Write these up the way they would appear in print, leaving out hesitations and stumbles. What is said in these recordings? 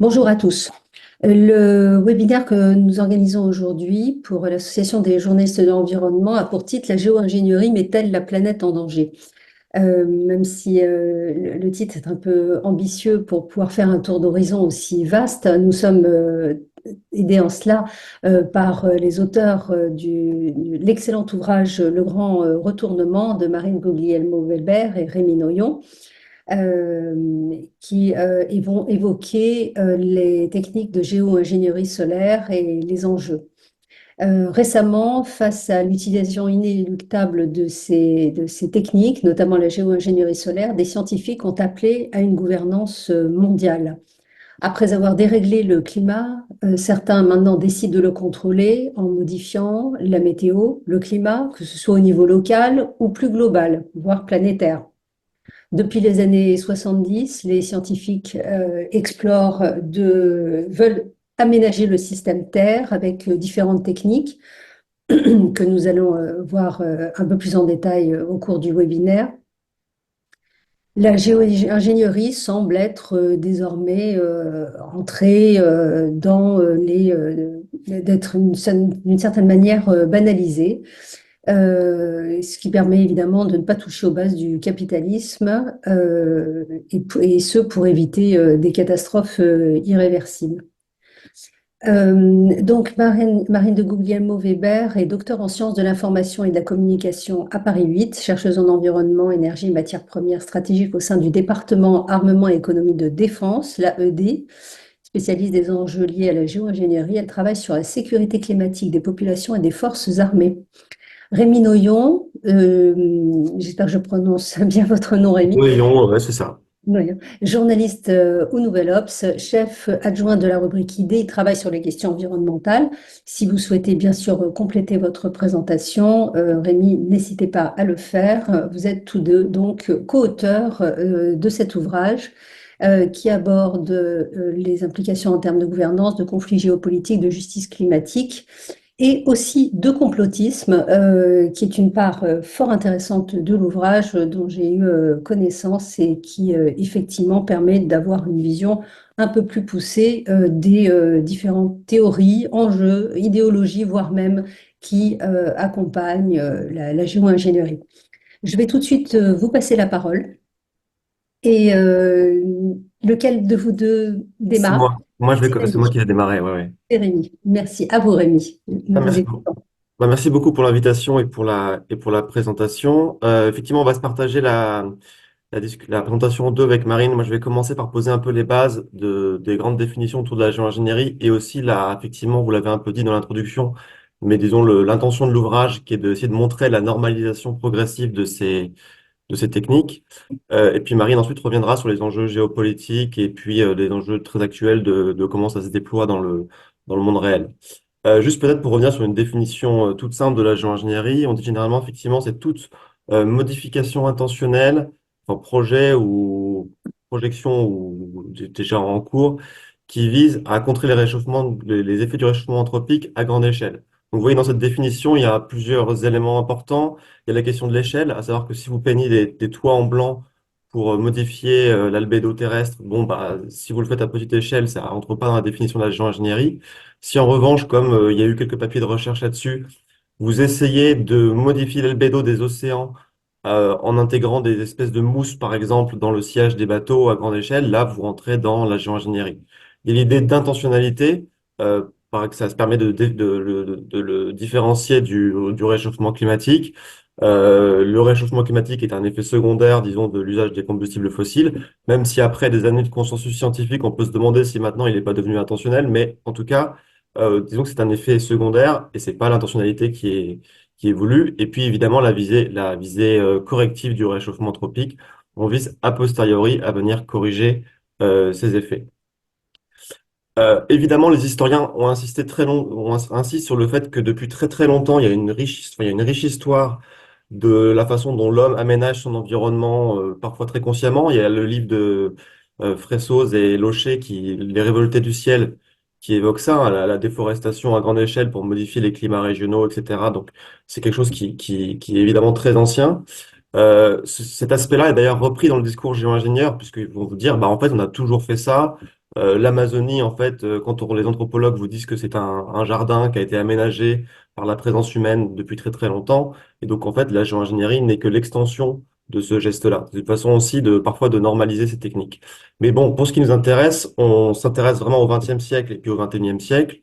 Bonjour à tous. Le webinaire que nous organisons aujourd'hui pour l'Association des journalistes de l'environnement a pour titre «La géo-ingénierie met-elle la planète en danger?». Même si le titre est un peu ambitieux pour pouvoir faire un tour d'horizon aussi vaste, nous sommes aidés en cela par les auteurs de l'excellent ouvrage «Le grand retournement» de Marine Guglielmo-Weber et Rémi Noyon, qui ils vont évoquer les techniques de géo-ingénierie solaire et les enjeux. Récemment, face à l'utilisation inéluctable de ces techniques, notamment la géo-ingénierie solaire, des scientifiques ont appelé à une gouvernance mondiale. Après avoir déréglé le climat, certains maintenant décident de le contrôler en modifiant la météo, le climat, que ce soit au niveau local ou plus global, voire planétaire. Depuis les années 70, les scientifiques veulent aménager le système Terre avec différentes techniques que nous allons voir un peu plus en détail au cours du webinaire. La géo-ingénierie semble être désormais entrée dans d'être d'une certaine manière banalisée. Ce qui permet évidemment de ne pas toucher aux bases du capitalisme, et ce pour éviter des catastrophes irréversibles. Donc Marine de Guglielmo-Weber est docteur en sciences de l'information et de la communication à Paris 8, chercheuse en environnement, énergie et matières premières stratégiques au sein du département armement et économie de défense, l'AED. Spécialiste des enjeux liés à la géo-ingénierie, elle travaille sur la sécurité climatique des populations et des forces armées. Rémi Noyon, j'espère que je prononce bien votre nom, Rémi. Oui, non, ouais, c'est ça. Noyon, journaliste au Nouvel Obs, chef adjoint de la rubrique idées, il travaille sur les questions environnementales. Si vous souhaitez bien sûr compléter votre présentation, Rémi, n'hésitez pas à le faire. Vous êtes tous deux donc co-auteurs de cet ouvrage qui aborde les implications en termes de gouvernance, de conflits géopolitiques, de justice climatique et aussi de complotisme, qui est une part fort intéressante de l'ouvrage dont j'ai eu connaissance et qui effectivement permet d'avoir une vision un peu plus poussée des différentes théories, enjeux, idéologies, voire même qui accompagnent la géo-ingénierie. Je vais tout de suite vous passer la parole. Et lequel de vous deux C'est démarre? moi. Moi, C'est c'est moi Rémi. qui ai démarré, ouais, ouais. C'est Rémi. Merci. À vous, Rémi. Nous Ah, vous merci beaucoup. écoutons. Merci beaucoup pour l'invitation et pour la présentation. Effectivement, on va se partager la présentation en deux avec Marine. Moi, je vais commencer par poser un peu les bases des grandes définitions autour de la géo-ingénierie et aussi, effectivement, vous l'avez un peu dit dans l'introduction, mais disons l'intention de l'ouvrage qui est d'essayer de montrer la normalisation progressive de ces techniques. Et puis Marine ensuite reviendra sur les enjeux géopolitiques et puis les enjeux très actuels de comment ça se déploie dans le monde réel. Juste peut-être pour revenir sur une définition toute simple de la géo-ingénierie, on dit généralement effectivement c'est toute modification intentionnelle, enfin projet ou projection ou déjà en cours, qui vise à contrer les effets du réchauffement anthropique à grande échelle. Donc vous voyez dans cette définition, il y a plusieurs éléments importants. Il y a la question de l'échelle, à savoir que si vous peignez des toits en blanc pour modifier l'albédo terrestre, bon bah si vous le faites à petite échelle, ça rentre pas dans la définition de la géo-ingénierie. Si en revanche, comme il y a eu quelques papiers de recherche là-dessus, vous essayez de modifier l'albédo des océans en intégrant des espèces de mousses, par exemple, dans le sillage des bateaux à grande échelle, là, vous rentrez dans la géo-ingénierie. Il y a l'idée d'intentionnalité, que ça se permet de le différencier du réchauffement climatique. Le réchauffement climatique est un effet secondaire, disons, de l'usage des combustibles fossiles, même si après des années de consensus scientifique, on peut se demander si maintenant il n'est pas devenu intentionnel, mais en tout cas, disons que c'est un effet secondaire et c'est pas l'intentionnalité qui est voulue. Et puis évidemment, la visée corrective du réchauffement anthropique, on vise a posteriori à venir corriger ces effets. Évidemment, les historiens ont insisté insistent sur le fait que depuis très très longtemps, il y a une riche histoire de la façon dont l'homme aménage son environnement, parfois très consciemment. Il y a le livre de Fressoz et Locher, Les révoltés du ciel, qui évoque ça, hein, la déforestation à grande échelle pour modifier les climats régionaux, etc. Donc, c'est quelque chose qui est évidemment très ancien. Cet aspect-là est d'ailleurs repris dans le discours géo-ingénieur, puisqu'ils vont vous dire, bah, en fait, on a toujours fait ça. L'Amazonie, en fait, les anthropologues vous disent que c'est un jardin qui a été aménagé par la présence humaine depuis très très longtemps. Et donc, en fait, la géoingénierie n'est que l'extension de ce geste-là. C'est une façon aussi parfois de normaliser ces techniques. Mais bon, pour ce qui nous intéresse, on s'intéresse vraiment au XXe siècle et puis au XXIe siècle,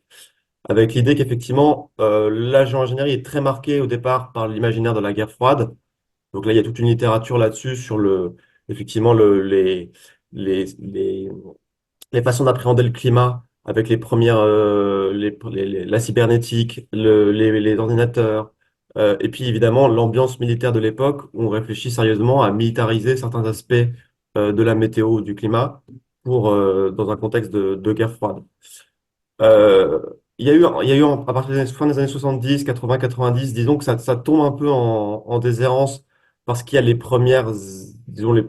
avec l'idée qu'effectivement, la géoingénierie est très marquée au départ par l'imaginaire de la guerre froide. Donc là, il y a toute une littérature là-dessus sur effectivement, les les façons d'appréhender le climat avec les premières, la cybernétique, les ordinateurs, et puis évidemment l'ambiance militaire de l'époque où on réfléchit sérieusement à militariser certains aspects de la météo ou du climat dans un contexte de guerre froide. Euh, à partir fin des années 70, 80, 90, disons que ça tombe un peu en déshérence parce qu'il y a disons les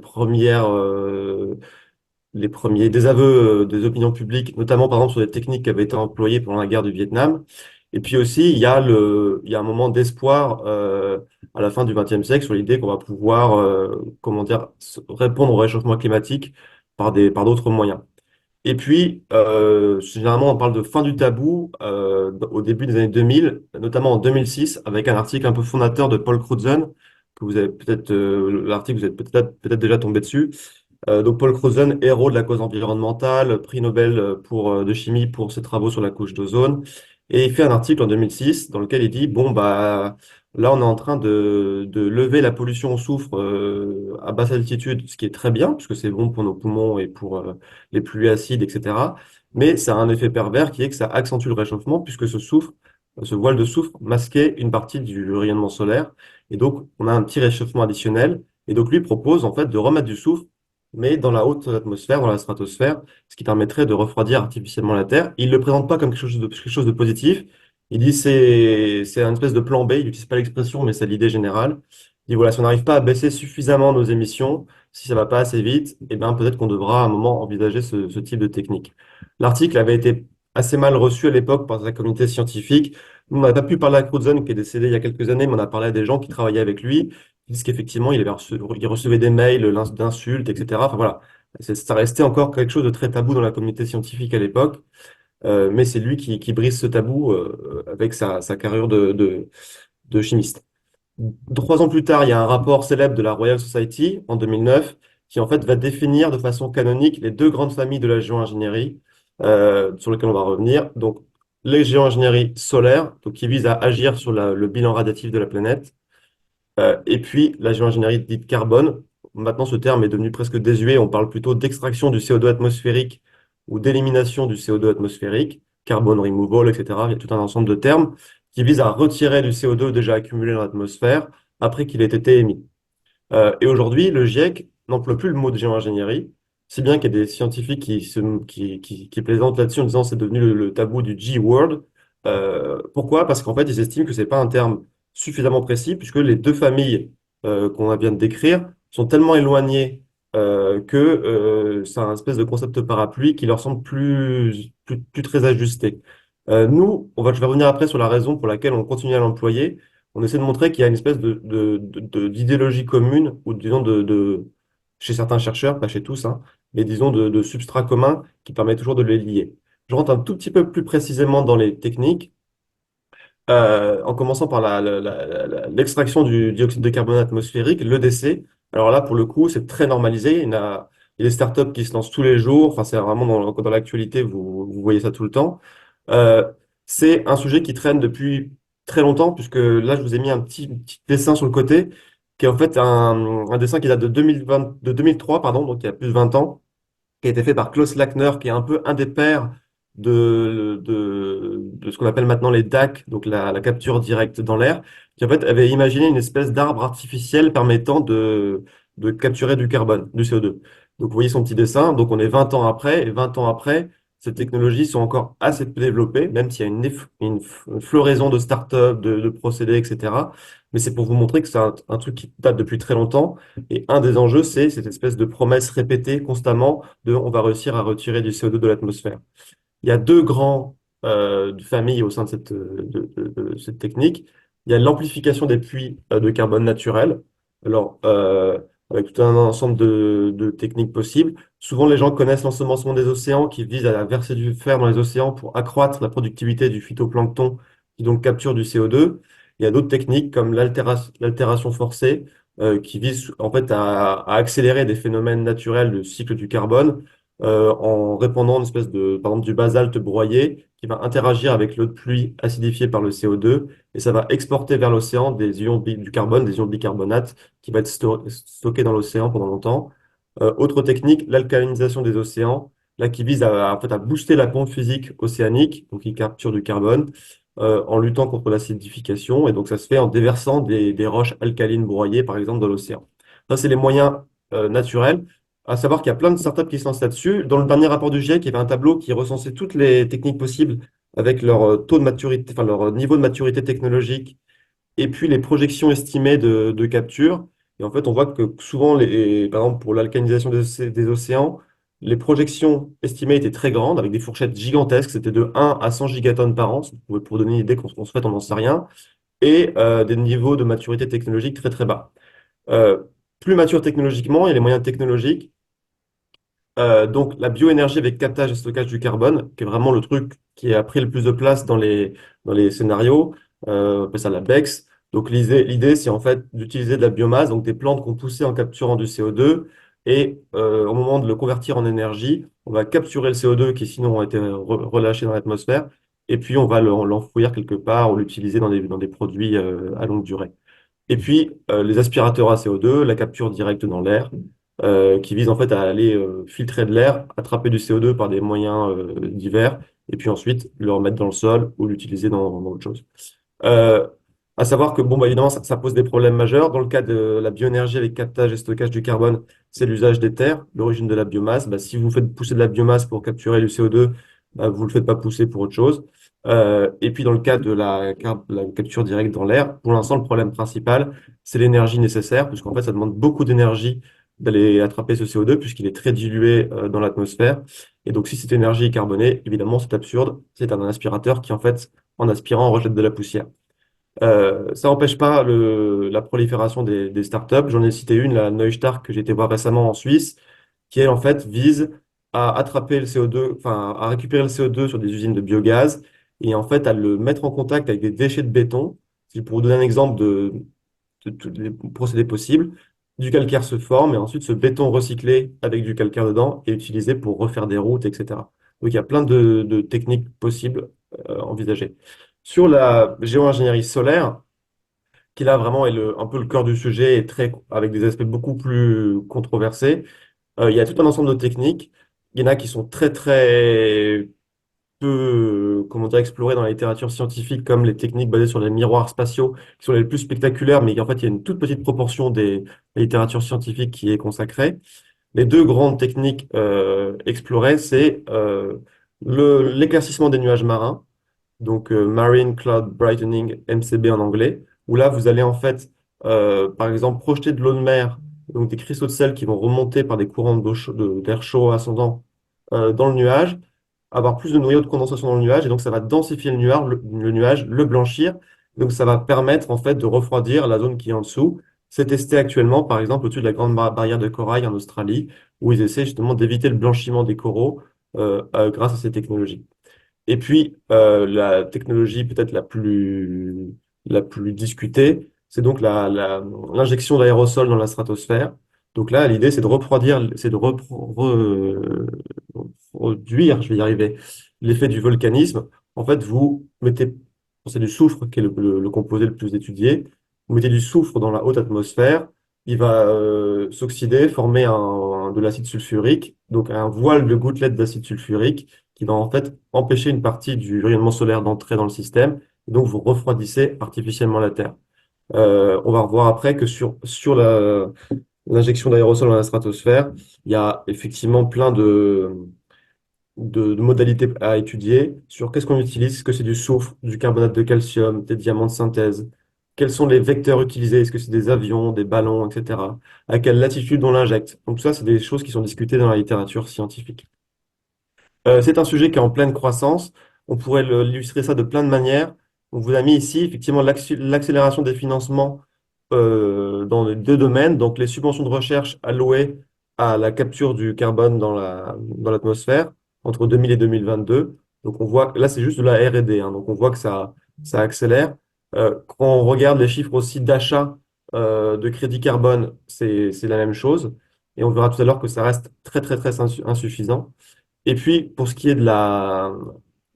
premiers désaveux des opinions publiques, notamment par exemple sur des techniques qui avaient été employées pendant la guerre du Vietnam. Et puis aussi, il y a un moment d'espoir à la fin du XXe siècle sur l'idée qu'on va pouvoir, comment dire, répondre au réchauffement climatique par d'autres moyens. Et puis, généralement, on parle de fin du tabou au début des années 2000, notamment en 2006, avec un article un peu fondateur de Paul Crutzen, que vous avez peut-être, l'article, vous êtes peut-être déjà tombé dessus. Donc Paul Crutzen, héros de la cause environnementale, prix Nobel de chimie pour ses travaux sur la couche d'ozone. Et il fait un article en 2006 dans lequel il dit, bon, bah, là, on est en train de lever la pollution au soufre à basse altitude, ce qui est très bien, puisque c'est bon pour nos poumons et pour les pluies acides, etc. Mais ça a un effet pervers qui est que ça accentue le réchauffement, puisque ce voile de soufre masquait une partie du rayonnement solaire. Et donc, on a un petit réchauffement additionnel. Et donc, lui propose en fait de remettre du soufre mais dans la haute atmosphère, dans la stratosphère, ce qui permettrait de refroidir artificiellement la Terre. Il ne le présente pas comme quelque chose de positif. Il dit c'est un espèce de plan B. Il n'utilise pas l'expression, mais c'est l'idée générale. Il dit voilà, si on n'arrive pas à baisser suffisamment nos émissions, si ça va pas assez vite, eh ben peut-être qu'on devra à un moment envisager ce type de technique. L'article avait été assez mal reçu à l'époque par la communauté scientifique. Nous, on n'a pas pu parler à Crutzen, qui est décédé il y a quelques années, mais on a parlé à des gens qui travaillaient avec lui ils disent qu'effectivement, il recevait des mails d'insultes, etc. Enfin voilà, ça restait encore quelque chose de très tabou dans la communauté scientifique à l'époque, mais c'est lui qui brise ce tabou avec sa carrure de chimiste. 3 ans plus tard, il y a un rapport célèbre de la Royal Society en 2009 qui en fait va définir de façon canonique les deux grandes familles de la géo-ingénierie sur lesquelles on va revenir. Donc, les géo-ingénieries solaires, donc qui visent à agir sur le bilan radiatif de la planète, et puis, la géoingénierie dite carbone, maintenant ce terme est devenu presque désuet, on parle plutôt d'extraction du CO2 atmosphérique ou d'élimination du CO2 atmosphérique, carbone removal, etc. Il y a tout un ensemble de termes qui visent à retirer du CO2 déjà accumulé dans l'atmosphère après qu'il ait été émis. Et aujourd'hui, le GIEC n'emploie plus le mot de géo-ingénierie, si bien qu'il y a des scientifiques qui plaisantent là-dessus en disant que c'est devenu le tabou du G-word. Pourquoi? Parce qu'en fait, ils estiment que c'est pas un terme suffisamment précis, puisque les deux familles qu'on vient de décrire sont tellement éloignées que c'est un espèce de concept parapluie qui leur semble plus très ajusté. Je vais revenir après sur la raison pour laquelle on continue à l'employer. On essaie de montrer qu'il y a une espèce d'idéologie commune, ou disons chez certains chercheurs, pas chez tous, hein, mais disons de substrat commun qui permet toujours de les lier. Je rentre un tout petit peu plus précisément dans les techniques, en commençant par l'extraction du dioxyde de carbone atmosphérique, l'EDC. Alors là, pour le coup, c'est très normalisé. Il y a des startups qui se lancent tous les jours. Enfin, c'est vraiment dans l'actualité, vous voyez ça tout le temps. Euh, c'est un sujet qui traîne depuis très longtemps, puisque là, je vous ai mis un petit dessin sur le côté, qui est en fait un dessin qui date de 2003, pardon, donc il y a plus de 20 ans, qui a été fait par Klaus Lackner, qui est un peu un des pères de ce qu'on appelle maintenant les DAC, donc la capture directe dans l'air, qui en fait avait imaginé une espèce d'arbre artificiel permettant de capturer du carbone, du CO2. Donc vous voyez son petit dessin, donc on est 20 ans après, et 20 ans après, ces technologies sont encore assez peu développées, même s'il y a une floraison de startups, de procédés, etc. Mais c'est pour vous montrer que c'est un truc qui date depuis très longtemps. Et un des enjeux, c'est cette espèce de promesse répétée constamment de on va réussir à retirer du CO2 de l'atmosphère. Il y a deux grands familles au sein de cette technique. Il y a l'amplification des puits de carbone naturel. Alors, avec tout un ensemble de techniques possibles. Souvent, les gens connaissent l'ensemencement des océans qui vise à verser du fer dans les océans pour accroître la productivité du phytoplancton qui donc capture du CO2. Il y a d'autres techniques comme l'altération forcée qui visent en fait à accélérer des phénomènes naturels du cycle du carbone en répandant une espèce de, par exemple, du basalte broyé qui va interagir avec l'eau de pluie acidifiée par le CO2 et ça va exporter vers l'océan des ions du carbone, des ions bicarbonate qui va être stocké dans l'océan pendant longtemps. Autre technique, l'alcalinisation des océans, là qui vise en fait, à booster la pompe physique océanique, donc qui capture du carbone, en luttant contre l'acidification. Et donc ça se fait en déversant des roches alcalines broyées, par exemple, dans l'océan. Ça, c'est les moyens naturels. À savoir qu'il y a plein de startups qui se lancent là-dessus. Dans le dernier rapport du GIEC, il y avait un tableau qui recensait toutes les techniques possibles avec leur taux de maturité, enfin leur niveau de maturité technologique et puis les projections estimées de capture. Et en fait, on voit que souvent, par exemple, pour l'alcanisation des océans, les projections estimées étaient très grandes, avec des fourchettes gigantesques. C'était de 1 à 100 gigatonnes par an. Pour donner une idée qu'on se fait, on n'en sait rien. Et des niveaux de maturité technologique très, très bas. Euh, Plus mature technologiquement, il y a les moyens technologiques. Donc, la bioénergie avec captage et stockage du carbone, qui est vraiment le truc qui a pris le plus de place dans les scénarios, on appelle ça la BECS. Donc, l'idée, c'est en fait d'utiliser de la biomasse, donc des plantes qu'on poussait en capturant du CO2, et au moment de le convertir en énergie, on va capturer le CO2 qui sinon a été relâché dans l'atmosphère, et puis on va l'enfouir quelque part ou l'utiliser dans des produits à longue durée. Et puis, les aspirateurs à CO2, la capture directe dans l'air, qui vise en fait à aller filtrer de l'air, attraper du CO2 par des moyens divers, et puis ensuite le remettre dans le sol ou l'utiliser dans autre chose. Euh, à savoir que, bon, bah, évidemment, ça pose des problèmes majeurs. Dans le cas de la bioénergie avec captage et stockage du carbone, c'est l'usage des terres, l'origine de la biomasse. Bah, si vous faites pousser de la biomasse pour capturer du CO2, bah, vous ne le faites pas pousser pour autre chose. Et puis, dans le cas de la capture directe dans l'air, pour l'instant, le problème principal, c'est l'énergie nécessaire, puisqu'en fait, ça demande beaucoup d'énergie d'aller attraper ce CO2, puisqu'il est très dilué dans l'atmosphère. Et donc, si cette énergie est carbonée, évidemment, c'est absurde. C'est un aspirateur qui, en fait, en aspirant, rejette de la poussière. Ça n'empêche pas la prolifération des startups. J'en ai cité une, la Neustark, que j'ai été voir récemment en Suisse, qui elle, en fait, vise à attraper le CO2, enfin, à récupérer le CO2 sur des usines de biogaz et en fait à le mettre en contact avec des déchets de béton. Pour vous donner un exemple de tous les procédés possibles, du calcaire se forme et ensuite ce béton recyclé avec du calcaire dedans est utilisé pour refaire des routes, etc. Donc il y a plein de techniques possibles envisagées. Sur la géo-ingénierie solaire, qui là vraiment est un peu le cœur du sujet et avec des aspects beaucoup plus controversés, il y a tout un ensemble de techniques. Il y en a qui sont très très peu, comment dire, explorées dans la littérature scientifique, comme les techniques basées sur les miroirs spatiaux, qui sont les plus spectaculaires, mais en fait il y a une toute petite proportion de la littérature scientifique qui est consacrée. Les deux grandes techniques explorées, c'est l'éclaircissement des nuages marins, donc Marine Cloud Brightening, MCB en anglais, où là, vous allez en fait, par exemple, projeter de l'eau de mer, donc des cristaux de sel qui vont remonter par des courants d'air chaud ascendant dans le nuage, avoir plus de noyaux de condensation dans le nuage, et donc ça va densifier le nuage, le blanchir, donc ça va permettre en fait de refroidir la zone qui est en dessous. C'est testé actuellement, par exemple, au-dessus de la grande barrière de corail en Australie, où ils essaient justement d'éviter le blanchiment des coraux grâce à ces technologies. Et puis, la technologie peut-être la plus discutée, c'est donc l'injection d'aérosols dans la stratosphère. Donc là, l'idée, c'est de refroidir, c'est de reproduire, je vais y arriver, l'effet du volcanisme. En fait, vous mettez, c'est du soufre qui est le composé le plus étudié, vous mettez du soufre dans la haute atmosphère, il va s'oxyder, former de l'acide sulfurique, donc un voile de gouttelettes d'acide sulfurique qui va en fait empêcher une partie du rayonnement solaire d'entrer dans le système. Et donc, vous refroidissez artificiellement la Terre. On va revoir après que sur l'injection d'aérosols dans la stratosphère, il y a effectivement plein de modalités à étudier sur qu'est-ce qu'on utilise, est-ce que c'est du soufre, du carbonate de calcium, des diamants de synthèse, quels sont les vecteurs utilisés, est-ce que c'est des avions, des ballons, etc. À quelle latitude on l'injecte. Donc ça, c'est des choses qui sont discutées dans la littérature scientifique. C'est un sujet qui est en pleine croissance. On pourrait illustrer ça de plein de manières. On vous a mis ici effectivement l'accélération des financements dans les deux domaines, donc les subventions de recherche allouées à la capture du carbone dans l'atmosphère entre 2000 et 2022. Donc on voit, là c'est juste de la R&D, hein, donc on voit que ça accélère. Quand on regarde les chiffres aussi d'achat de crédit carbone, c'est la même chose. Et on verra tout à l'heure que ça reste très très très insuffisant. Et puis, pour ce qui est de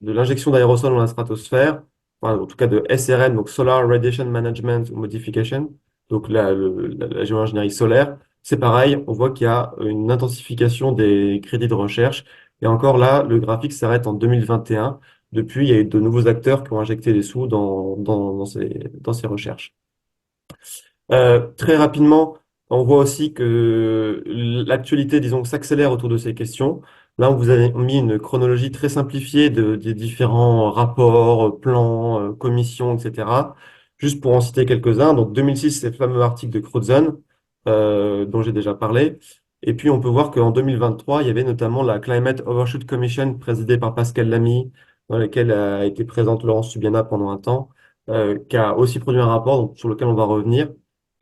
l'injection d'aérosols dans la stratosphère, enfin, en tout cas de SRM, donc Solar Radiation Management Modification, donc la géoingénierie solaire, c'est pareil, on voit qu'il y a une intensification des crédits de recherche. Et encore là, le graphique s'arrête en 2021. Depuis, il y a eu de nouveaux acteurs qui ont injecté des sous dans ces recherches. Très rapidement, on voit aussi que l'actualité, disons, s'accélère autour de ces questions. Là, on vous a mis une chronologie très simplifiée des différents rapports, plans, commissions, etc. Juste pour en citer quelques-uns. Donc, 2006, c'est le fameux article de Crutzen, dont j'ai déjà parlé. Et puis, on peut voir qu'en 2023, il y avait notamment la Climate Overshoot Commission présidée par Pascal Lamy, dans laquelle a été présente Laurence Subiana pendant un temps, qui a aussi produit un rapport sur lequel on va revenir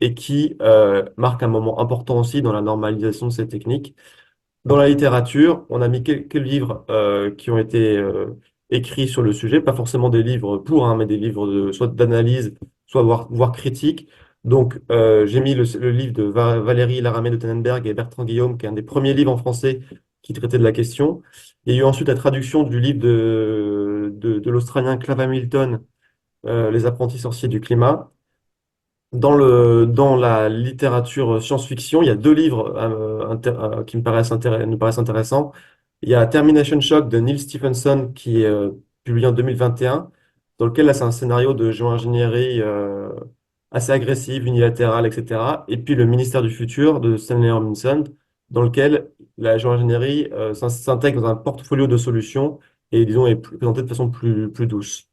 et qui marque un moment important aussi dans la normalisation de ces techniques. Dans la littérature, on a mis quelques livres qui ont été écrits sur le sujet, pas forcément des livres pour, hein, mais des livres soit d'analyse, soit voire critiques. Donc, j'ai mis le livre de Valérie Laramé de Tannenberg et Bertrand Guillaume, qui est un des premiers livres en français qui traitait de la question. Il y a eu ensuite la traduction du livre de l'Australien Clive Hamilton, Les apprentis sorciers du climat. Dans la littérature science-fiction, il y a deux livres qui nous paraissent intéressants. Il y a Termination Shock de Neil Stephenson qui est publié en 2021, dans lequel là, c'est un scénario de géo-ingénierie assez agressive, unilatérale, etc. Et puis Le Ministère du Futur de Stanley Robinson, dans lequel la géo-ingénierie s'intègre dans un portfolio de solutions et, disons, est présentée de façon plus douce.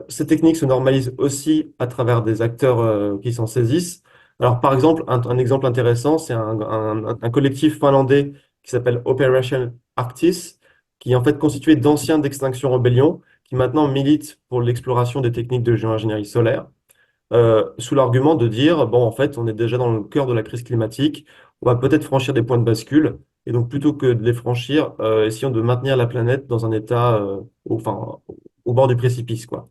Ces techniques se normalisent aussi à travers des acteurs qui s'en saisissent. Alors, par exemple, un exemple intéressant, c'est un collectif finlandais qui s'appelle Operation Arctis, qui est en fait constitué d'anciens d'Extinction Rebellion, qui maintenant militent pour l'exploration des techniques de géoingénierie solaire, sous l'argument de dire, bon, en fait, on est déjà dans le cœur de la crise climatique, on va peut-être franchir des points de bascule, et donc plutôt que de les franchir, essayons de maintenir la planète dans un état, enfin, au bord du précipice, quoi.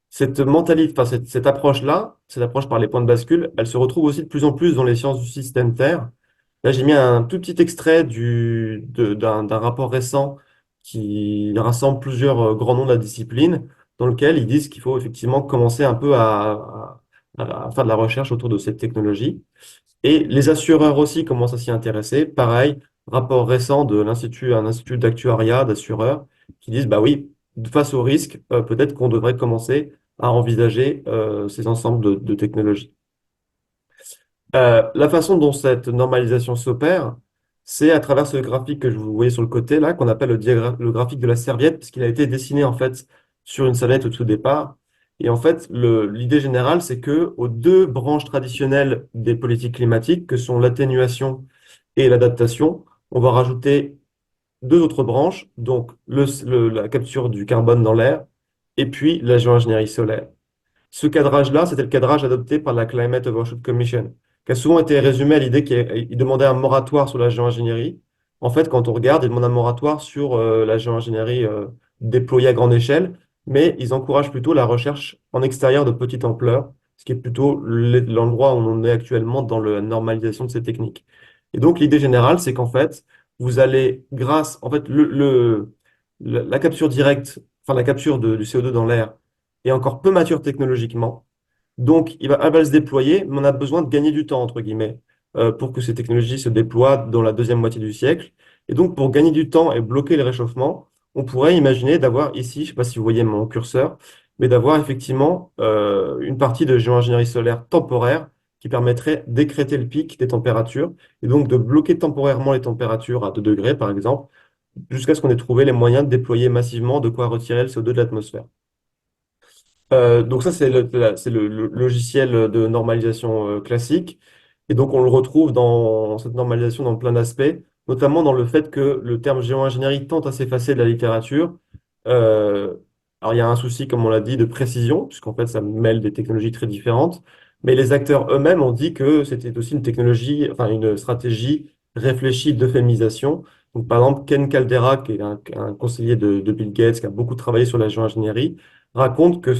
Cette mentalité, enfin, cette approche-là, cette approche par les points de bascule, elle se retrouve aussi de plus en plus dans les sciences du système Terre. Là, j'ai mis un tout petit extrait d'un rapport récent qui rassemble plusieurs grands noms de la discipline, dans lequel ils disent qu'il faut effectivement commencer un peu à faire de la recherche autour de cette technologie. Et les assureurs aussi commencent à s'y intéresser. Pareil, rapport récent de un institut d'actuariat d'assureurs qui disent, bah oui, face au risque, peut-être qu'on devrait commencer à envisager ces ensembles de technologies. La façon dont cette normalisation s'opère, c'est à travers ce graphique que vous voyez sur le côté là, qu'on appelle le graphique de la serviette, parce qu'il a été dessiné en fait sur une serviette au tout départ. Et en fait, l'idée générale, c'est que aux deux branches traditionnelles des politiques climatiques, que sont l'atténuation et l'adaptation, on va rajouter deux autres branches, donc la capture du carbone dans l'air et puis la géoingénierie solaire. Ce cadrage-là, c'était le cadrage adopté par la Climate Overshoot Commission, qui a souvent été résumé à l'idée qu'il demandait un moratoire sur la géoingénierie. En fait, quand on regarde, ils demandent un moratoire sur la géoingénierie déployée à grande échelle, mais ils encouragent plutôt la recherche en extérieur de petite ampleur, ce qui est plutôt l'endroit où on en est actuellement dans la normalisation de ces techniques. Et donc, l'idée générale, c'est qu'en fait, vous allez, en fait, la capture directe, enfin la capture du CO2 dans l'air, est encore peu mature technologiquement. Donc, elle va se déployer, mais on a besoin de gagner du temps, entre guillemets, pour que ces technologies se déploient dans la deuxième moitié du siècle. Et donc, pour gagner du temps et bloquer le réchauffement, on pourrait imaginer d'avoir ici, je ne sais pas si vous voyez mon curseur, mais d'avoir effectivement une partie de géoingénierie solaire temporaire qui permettrait d'écrêter le pic des températures et donc de bloquer temporairement les températures à 2 degrés, par exemple, jusqu'à ce qu'on ait trouvé les moyens de déployer massivement de quoi retirer le CO2 de l'atmosphère. Donc ça, c'est le logiciel de normalisation classique. Et donc, on le retrouve dans cette normalisation dans plein d'aspects, notamment dans le fait que le terme géo-ingénierie tend à s'effacer de la littérature. Euh, alors, il y a un souci, comme on l'a dit, de précision, puisqu'en fait, ça mêle des technologies très différentes. Mais les acteurs eux-mêmes ont dit que c'était aussi une technologie, enfin une stratégie réfléchie d'euphémisation. Donc, par exemple, Ken Caldera, qui est un conseiller de Bill Gates, qui a beaucoup travaillé sur la géoingénierie, raconte que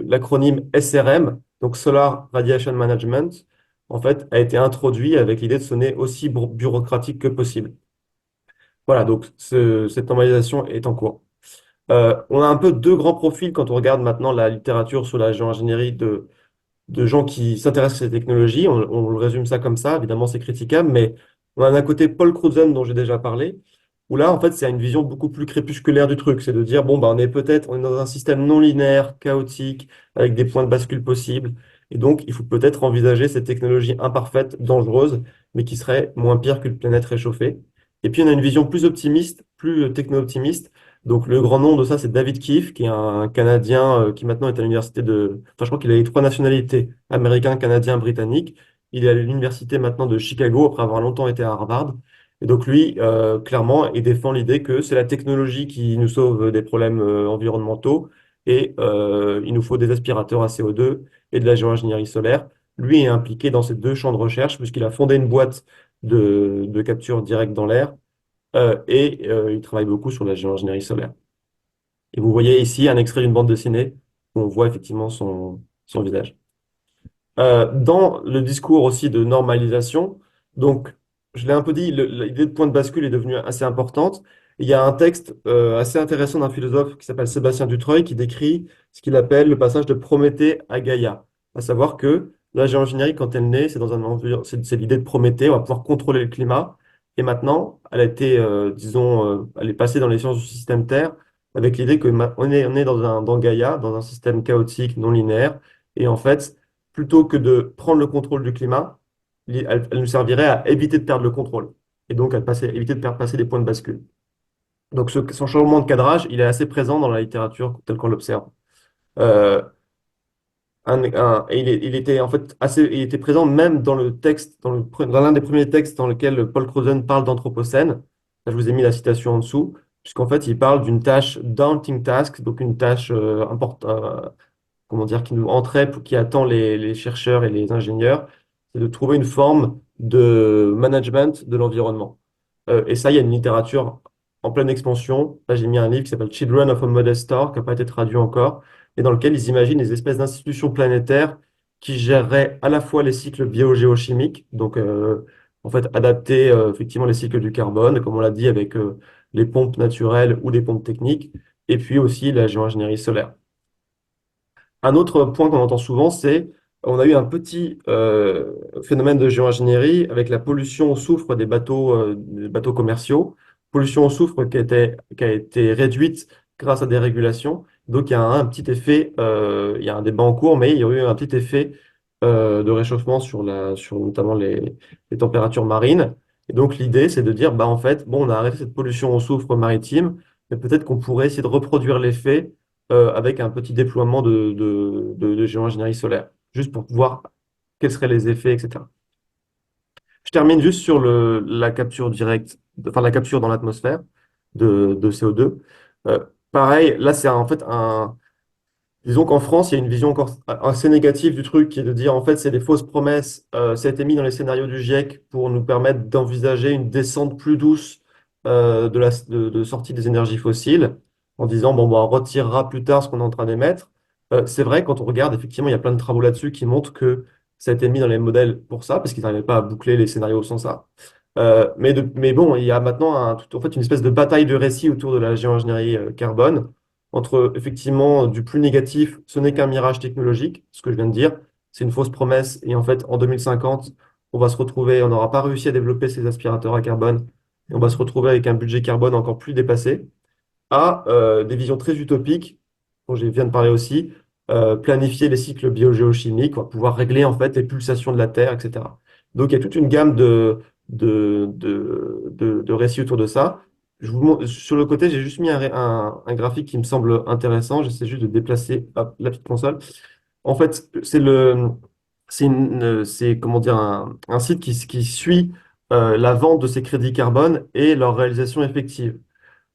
l'acronyme SRM, donc Solar Radiation Management, en fait, a été introduit avec l'idée de sonner aussi bureaucratique que possible. Voilà, donc cette normalisation est en cours. On a un peu deux grands profils quand on regarde maintenant la littérature sur la géoingénierie de gens qui s'intéressent à ces technologies. On le résume ça comme ça. Évidemment, c'est critiquable, mais on a d'un côté Paul Crutzen, dont j'ai déjà parlé, où là, en fait, c'est une vision beaucoup plus crépusculaire du truc. C'est de dire, bon, bah, on est dans un système non linéaire, chaotique, avec des points de bascule possibles. Et donc, il faut peut-être envisager cette technologie imparfaite, dangereuse, mais qui serait moins pire qu'une planète réchauffée. Et puis, on a une vision plus optimiste, plus techno-optimiste. Donc, le grand nom de ça, c'est David Keefe, qui est un Canadien qui maintenant est à l'université de... Enfin, je crois qu'il a les trois nationalités, américain, canadien, britannique. Il est à l'université maintenant de Chicago, après avoir longtemps été à Harvard. Et donc, lui, clairement, il défend l'idée que c'est la technologie qui nous sauve des problèmes environnementaux et il nous faut des aspirateurs à CO2 et de la géoingénierie solaire. Lui est impliqué dans ces deux champs de recherche puisqu'il a fondé une boîte de capture directe dans l'air il travaille beaucoup sur la géoingénierie solaire. Et vous voyez ici un extrait d'une bande dessinée où on voit effectivement son visage. Dans le discours aussi de normalisation, donc je l'ai un peu dit, l'idée de point de bascule est devenue assez importante. Il y a un texte assez intéressant d'un philosophe qui s'appelle Sébastien Dutreuil qui décrit ce qu'il appelle le passage de Prométhée à Gaïa, à savoir que la géoingénierie, quand elle naît, c'est dans un environnement, c'est l'idée de Prométhée, on va pouvoir contrôler le climat. Et maintenant, elle a été, disons, elle est passée dans les sciences du système Terre avec l'idée que on est dans Gaïa, dans un système chaotique, non linéaire. Et en fait, plutôt que de prendre le contrôle du climat, elle nous servirait à éviter de perdre le contrôle. Et donc, éviter de perdre passer des points de bascule. Donc, son changement de cadrage, il est assez présent dans la littérature telle qu'on l'observe. Euh, et il était en fait il était présent même dans le texte, dans l'un des premiers textes dans lequel Paul Crutzen parle d'Anthropocène. Là, je vous ai mis la citation en dessous, puisqu'en fait, il parle d'une tâche daunting task, donc une tâche importante, comment dire, qui nous entrait, qui attend les chercheurs et les ingénieurs, c'est de trouver une forme de management de l'environnement. Et ça, il y a une littérature en pleine expansion. Là, j'ai mis un livre qui s'appelle Children of a Modest Star, qui n'a pas été traduit encore, et dans lequel ils imaginent des espèces d'institutions planétaires qui géreraient à la fois les cycles biogéochimiques, donc en fait adapter effectivement les cycles du carbone, comme on l'a dit avec les pompes naturelles ou les pompes techniques, et puis aussi la géoingénierie solaire. Un autre point qu'on entend souvent, c'est on a eu un petit phénomène de géoingénierie avec la pollution au soufre des bateaux commerciaux. Pollution au soufre qui a été réduite grâce à des régulations. Donc il y a un petit effet, il y a un débat en cours, mais il y a eu un petit effet de réchauffement sur notamment les températures marines. Et donc l'idée, c'est de dire, bah, en fait, bon, on a arrêté cette pollution au soufre maritime, mais peut-être qu'on pourrait essayer de reproduire l'effet avec un petit déploiement de géoingénierie solaire, juste pour voir quels seraient les effets, etc. Je termine juste sur la capture directe, enfin la capture dans l'atmosphère de CO2. Pareil, là c'est en fait disons qu'en France, il y a une vision encore assez négative du truc qui est de dire en fait c'est des fausses promesses. Ça a été mis dans les scénarios du GIEC pour nous permettre d'envisager une descente plus douce de sortie des énergies fossiles en disant bon, bah, on retirera plus tard ce qu'on est en train d'émettre. C'est vrai, quand on regarde, effectivement, il y a plein de travaux là-dessus qui montrent que ça a été mis dans les modèles pour ça, parce qu'ils n'arrivaient pas à boucler les scénarios sans ça. Mais bon, il y a maintenant en fait, une espèce de bataille de récits autour de la géoingénierie carbone entre effectivement du plus négatif, ce n'est qu'un mirage technologique, ce que je viens de dire, c'est une fausse promesse, et en fait, en 2050, on va se retrouver, on n'aura pas réussi à développer ces aspirateurs à carbone, et on va se retrouver avec un budget carbone encore plus dépassé, à des visions très utopiques, dont je viens de parler aussi, planifier les cycles biogéochimiques, on va pouvoir régler en fait les pulsations de la Terre, etc. Donc il y a toute une gamme de récits autour de ça. Sur le côté, j'ai juste mis un graphique qui me semble intéressant. J'essaie juste de déplacer hop, la petite console. En fait, c'est comment dire, un site qui suit la vente de ces crédits carbone et leur réalisation effective.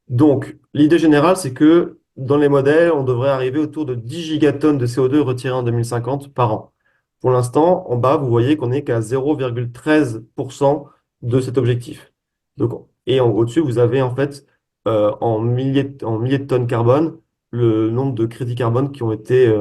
Donc, l'idée générale, c'est que dans les modèles, on devrait arriver autour de 10 gigatonnes de CO2 retirées en 2050 par an. Pour l'instant, en bas, vous voyez qu'on n'est qu'à 0,13% de cet objectif. Donc, et au-dessus, vous avez en fait en milliers de tonnes carbone le nombre de crédits carbone qui ont été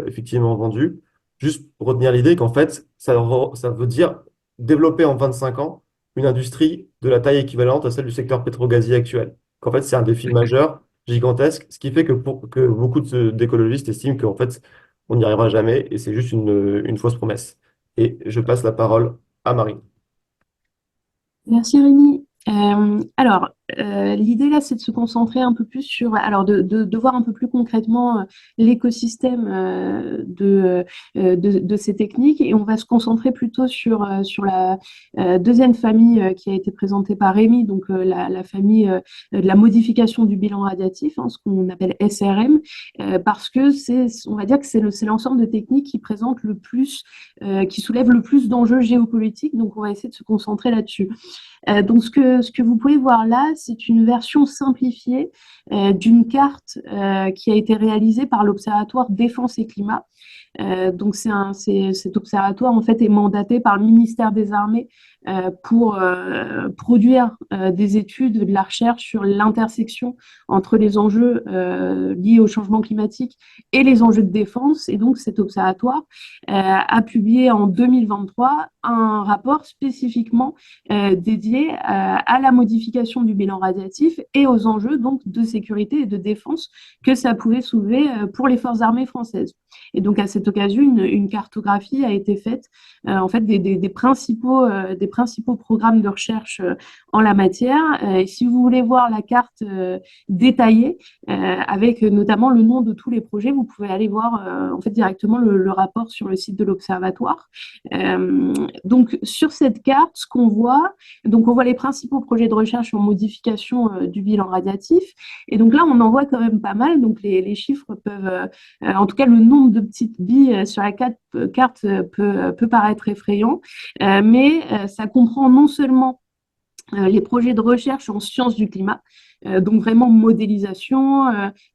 effectivement vendus. Juste pour retenir l'idée qu'en fait, ça veut dire développer en 25 ans une industrie de la taille équivalente à celle du secteur pétro-gazier actuel. Qu'en fait, c'est un défi majeur, gigantesque, ce qui fait que beaucoup d'écologistes estiment qu'en fait, on n'y arrivera jamais et c'est juste une fausse promesse. Et je passe la parole à Marie. Merci Rémi. L'idée là, c'est de se concentrer un peu plus sur, alors de voir un peu plus concrètement l'écosystème de ces techniques et on va se concentrer plutôt sur la deuxième famille qui a été présentée par Rémi, donc la famille de la modification du bilan radiatif, hein, ce qu'on appelle SRM, parce que on va dire que c'est l'ensemble de techniques qui présente le plus, qui soulève le plus d'enjeux géopolitiques, donc on va essayer de se concentrer là-dessus. Donc, ce que vous pouvez voir là, c'est une version simplifiée d'une carte qui a été réalisée par l'Observatoire Défense et Climat. Donc, cet observatoire, en fait, est mandaté par le ministère des Armées pour produire des études, de la recherche sur l'intersection entre les enjeux liés au changement climatique et les enjeux de défense. Et donc, cet observatoire a publié en 2023 un rapport spécifiquement dédié à la modification du bilan radiatif et aux enjeux donc de sécurité et de défense que ça pouvait soulever pour les forces armées françaises. Et donc à cette occasion, une cartographie a été faite en fait des principaux programmes de recherche en la matière. Et si vous voulez voir la carte détaillée avec notamment le nom de tous les projets, vous pouvez aller voir en fait directement le rapport sur le site de l'Observatoire. Donc sur cette carte, ce qu'on voit, donc on voit les principaux projets de recherche en modification du bilan radiatif. Et donc là, on en voit quand même pas mal. Donc les chiffres peuvent, en tout cas le nombre de petites billes sur la carte peut paraître effrayant, mais ça comprend non seulement les projets de recherche en sciences du climat, donc vraiment modélisation,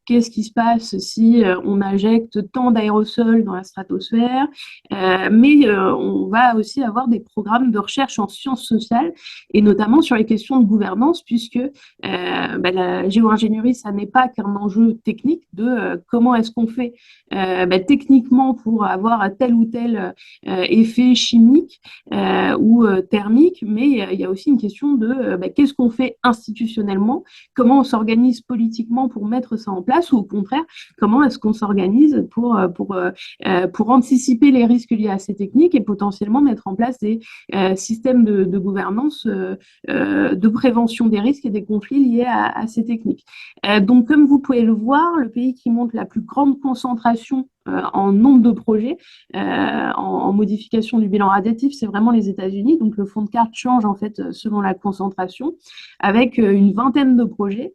qu'est-ce qui se passe si on injecte tant d'aérosols dans la stratosphère, mais on va aussi avoir des programmes de recherche en sciences sociales et notamment sur les questions de gouvernance puisque la géo-ingénierie, ça n'est pas qu'un enjeu technique de comment est-ce qu'on fait techniquement pour avoir tel ou tel effet chimique ou thermique, mais il y a aussi une question de qu'est-ce qu'on fait institutionnellement, comment on s'organise politiquement pour mettre ça en place ou au contraire, comment est-ce qu'on s'organise pour anticiper les risques liés à ces techniques et potentiellement mettre en place des systèmes de gouvernance, de prévention des risques et des conflits liés à ces techniques. Donc, comme vous pouvez le voir, le pays qui montre la plus grande concentration en nombre de projets en modification du bilan radiatif, c'est vraiment les États-Unis. Donc, le fond de carte change en fait selon la concentration, avec une vingtaine de projets.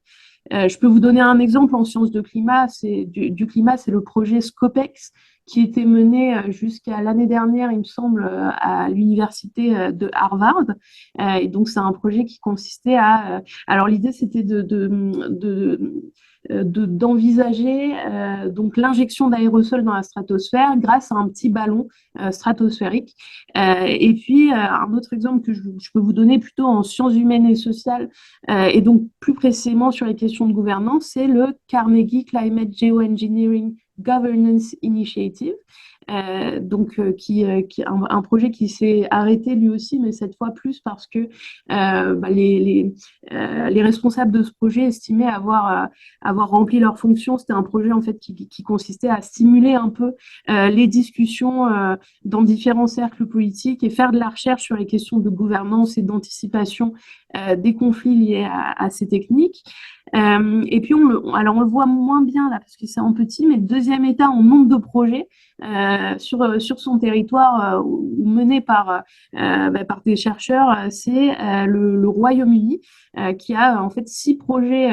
Je peux vous donner un exemple en sciences de climat. Du climat, c'est le projet Scopex qui était mené jusqu'à l'année dernière, il me semble, à l'université de Harvard. Et donc, c'est un projet qui consistait à... alors, l'idée, c'était d'envisager donc l'injection d'aérosols dans la stratosphère grâce à un petit ballon stratosphérique. Et puis, un autre exemple que je peux vous donner plutôt en sciences humaines et sociales, et donc plus précisément sur les questions de gouvernance, c'est le Carnegie Climate Geoengineering Governance Initiative, qui un projet qui s'est arrêté lui aussi, mais cette fois plus parce que les responsables de ce projet estimaient avoir rempli leur fonction. C'était un projet en fait qui consistait à stimuler un peu les discussions dans différents cercles politiques et faire de la recherche sur les questions de gouvernance et d'anticipation des conflits liés à ces techniques. Et puis, alors on le voit moins bien là parce que c'est en petit, mais le deuxième État en nombre de projets sur son territoire mené par des chercheurs, c'est le Royaume-Uni. qui a en fait 6 projets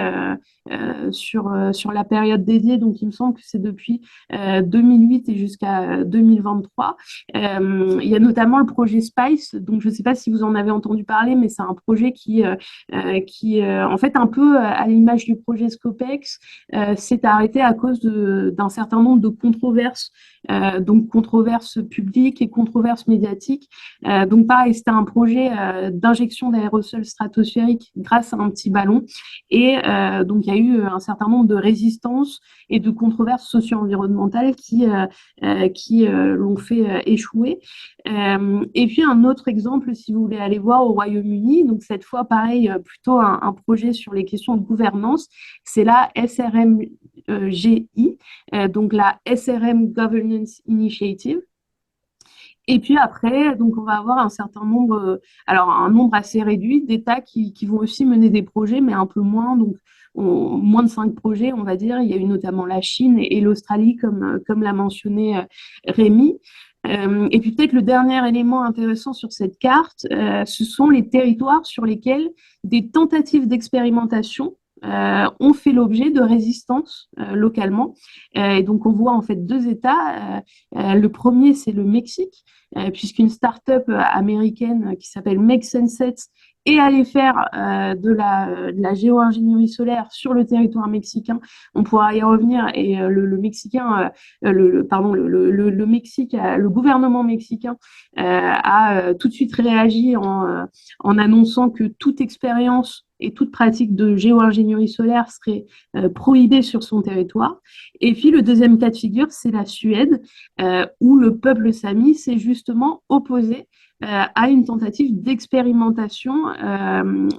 sur la période dédiée. Donc, il me semble que c'est depuis 2008 et jusqu'à 2023. Il y a notamment le projet Spice. Donc, je ne sais pas si vous en avez entendu parler, mais c'est un projet qui en fait, un peu à l'image du projet Scopex, s'est arrêté à cause d'un certain nombre de controverses, donc controverses publiques et controverses médiatiques. Donc, pareil, c'était un projet d'injection d'aérosols stratosphériques grâce à un petit ballon. Et donc, il y a eu un certain nombre de résistances et de controverses socio-environnementales qui l'ont fait échouer. Et puis, un autre exemple, si vous voulez aller voir au Royaume-Uni, donc cette fois, pareil, plutôt un projet sur les questions de gouvernance, c'est la SRMGI, donc la SRM Governance Initiative. Et puis après, donc on va avoir un certain nombre, alors un nombre assez réduit d'États qui vont aussi mener des projets, mais un peu moins, donc moins de 5 projets, on va dire. Il y a eu notamment la Chine et l'Australie, comme l'a mentionné Rémi. Et puis peut-être le dernier élément intéressant sur cette carte, ce sont les territoires sur lesquels des tentatives d'expérimentation ont fait l'objet de résistance localement. Et donc on voit en fait 2 États. Le premier, c'est le Mexique, puisqu'une start-up américaine qui s'appelle Make Sense est allée faire de la géo-ingénierie solaire sur le territoire mexicain. On pourra y revenir. Et le Mexicain, pardon, le Mexique, le gouvernement mexicain a tout de suite réagi en annonçant que toute expérience et toute pratique de géo-ingénierie solaire serait prohibée sur son territoire. Et puis le deuxième cas de figure, c'est la Suède, où le peuple sami s'est justement opposé à une tentative d'expérimentation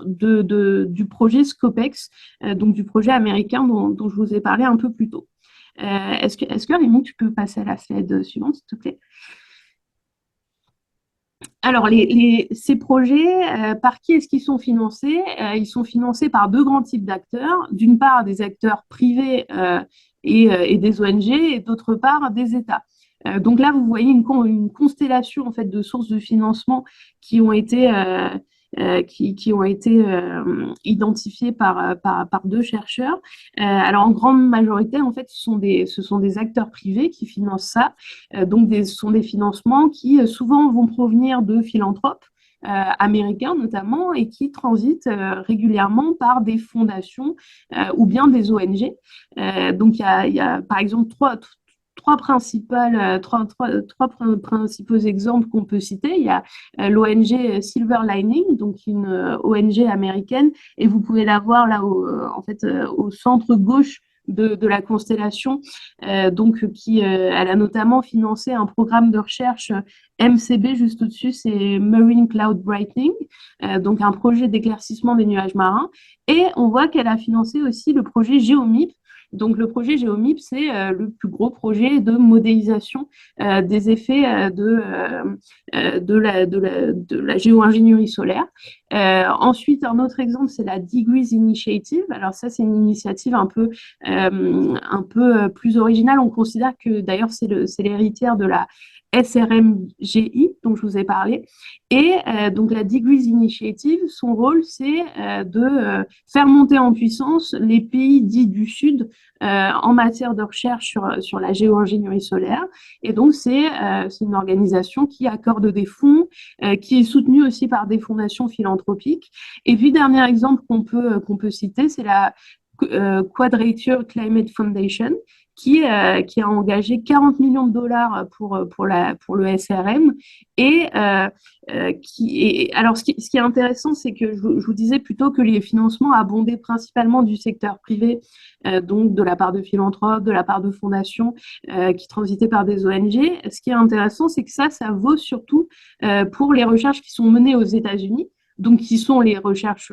du projet Scopex, donc du projet américain dont je vous ai parlé un peu plus tôt. Est-ce que Rémi, tu peux passer à la slide suivante, s'il te plaît? Alors, ces projets, par qui est-ce qu'ils sont financés? Ils sont financés par 2 grands types d'acteurs. D'une part, des acteurs privés et des ONG, et d'autre part, des États. Donc là, vous voyez une constellation en fait, de sources de financement qui ont été, identifiées par 2 chercheurs. Alors, en grande majorité, en fait, ce sont des acteurs privés qui financent ça. Donc, ce sont des financements qui souvent vont provenir de philanthropes américains notamment et qui transitent régulièrement par des fondations ou bien des ONG. Donc, il y a par exemple trois principaux exemples qu'on peut citer. Il y a l'ONG Silver Lining, donc une ONG américaine, et vous pouvez la voir là en fait, au centre gauche de la constellation, donc elle a notamment financé un programme de recherche MCB juste au-dessus, c'est Marine Cloud Brightening, donc un projet d'éclaircissement des nuages marins, et on voit qu'elle a financé aussi le projet GeoMIP. Donc, le projet GeoMIP, c'est le plus gros projet de modélisation des effets de la géo-ingénierie solaire. Ensuite, un autre exemple, c'est la Degrees Initiative. Alors ça, c'est une initiative un peu plus originale. On considère que d'ailleurs, c'est l'héritière de la SRMGI dont je vous ai parlé. Et donc la Degrees Initiative, son rôle, c'est de faire monter en puissance les pays dits du Sud en matière de recherche sur la géo-ingénierie solaire. Et donc c'est une organisation qui accorde des fonds, qui est soutenue aussi par des fondations philanthropiques. Et puis dernier exemple qu'on peut citer, c'est la Quadrature Climate Foundation, qui a engagé 40 millions de dollars pour le SRM. Et alors, ce qui est intéressant, c'est que je vous disais plutôt que les financements abondaient principalement du secteur privé, donc de la part de philanthropes, de la part de fondations qui transitaient par des ONG. Ce qui est intéressant, c'est que ça vaut surtout pour les recherches qui sont menées aux États-Unis, donc qui sont les recherches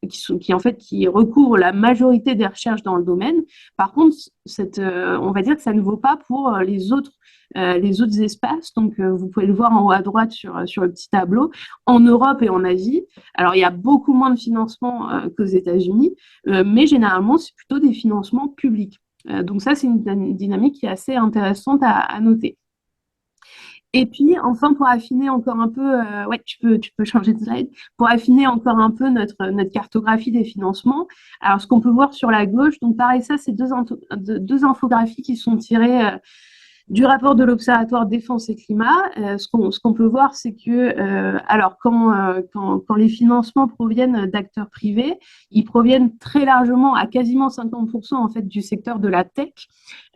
qui recouvrent la majorité des recherches dans le domaine. Par contre, on va dire que ça ne vaut pas pour les autres espaces. Donc, vous pouvez le voir en haut à droite sur le petit tableau. En Europe et en Asie, alors il y a beaucoup moins de financement qu'aux États-Unis, mais généralement, c'est plutôt des financements publics. Donc ça, c'est une dynamique qui est assez intéressante à noter. Et puis, enfin, pour affiner encore un peu, ouais, tu peux changer de slide, pour affiner encore un peu notre cartographie des financements. Alors, ce qu'on peut voir sur la gauche, donc pareil, ça, c'est deux infographies qui sont tirées du rapport de l'Observatoire Défense et Climat. Ce qu'on peut voir, c'est que, alors, quand les financements proviennent d'acteurs privés, ils proviennent très largement, à quasiment 50% en fait, du secteur de la tech.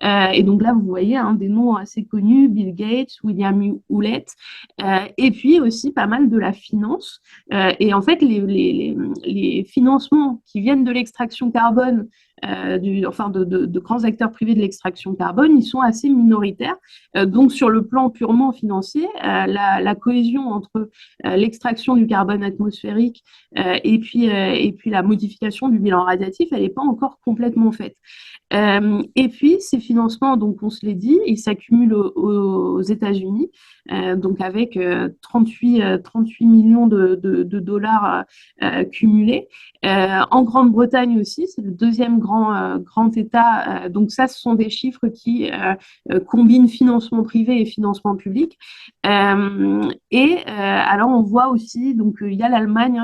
Et donc là, vous voyez des noms assez connus, Bill Gates, William Hewlett, et puis aussi pas mal de la finance. Et en fait, les financements qui viennent de l'extraction carbone, de grands acteurs privés de l'extraction carbone, ils sont assez minoritaires. Donc, sur le plan purement financier, la cohésion entre l'extraction du carbone atmosphérique et puis la modification du bilan radiatif, elle n'est pas encore complètement faite. Et puis, ces financements, donc on se l'est dit, ils s'accumulent aux États-Unis, donc avec 38 millions de dollars cumulés. En Grande-Bretagne aussi, c'est le deuxième grand État. Donc ça, ce sont des chiffres qui combinent financement privé et financement public. Alors, on voit aussi, donc il y a l'Allemagne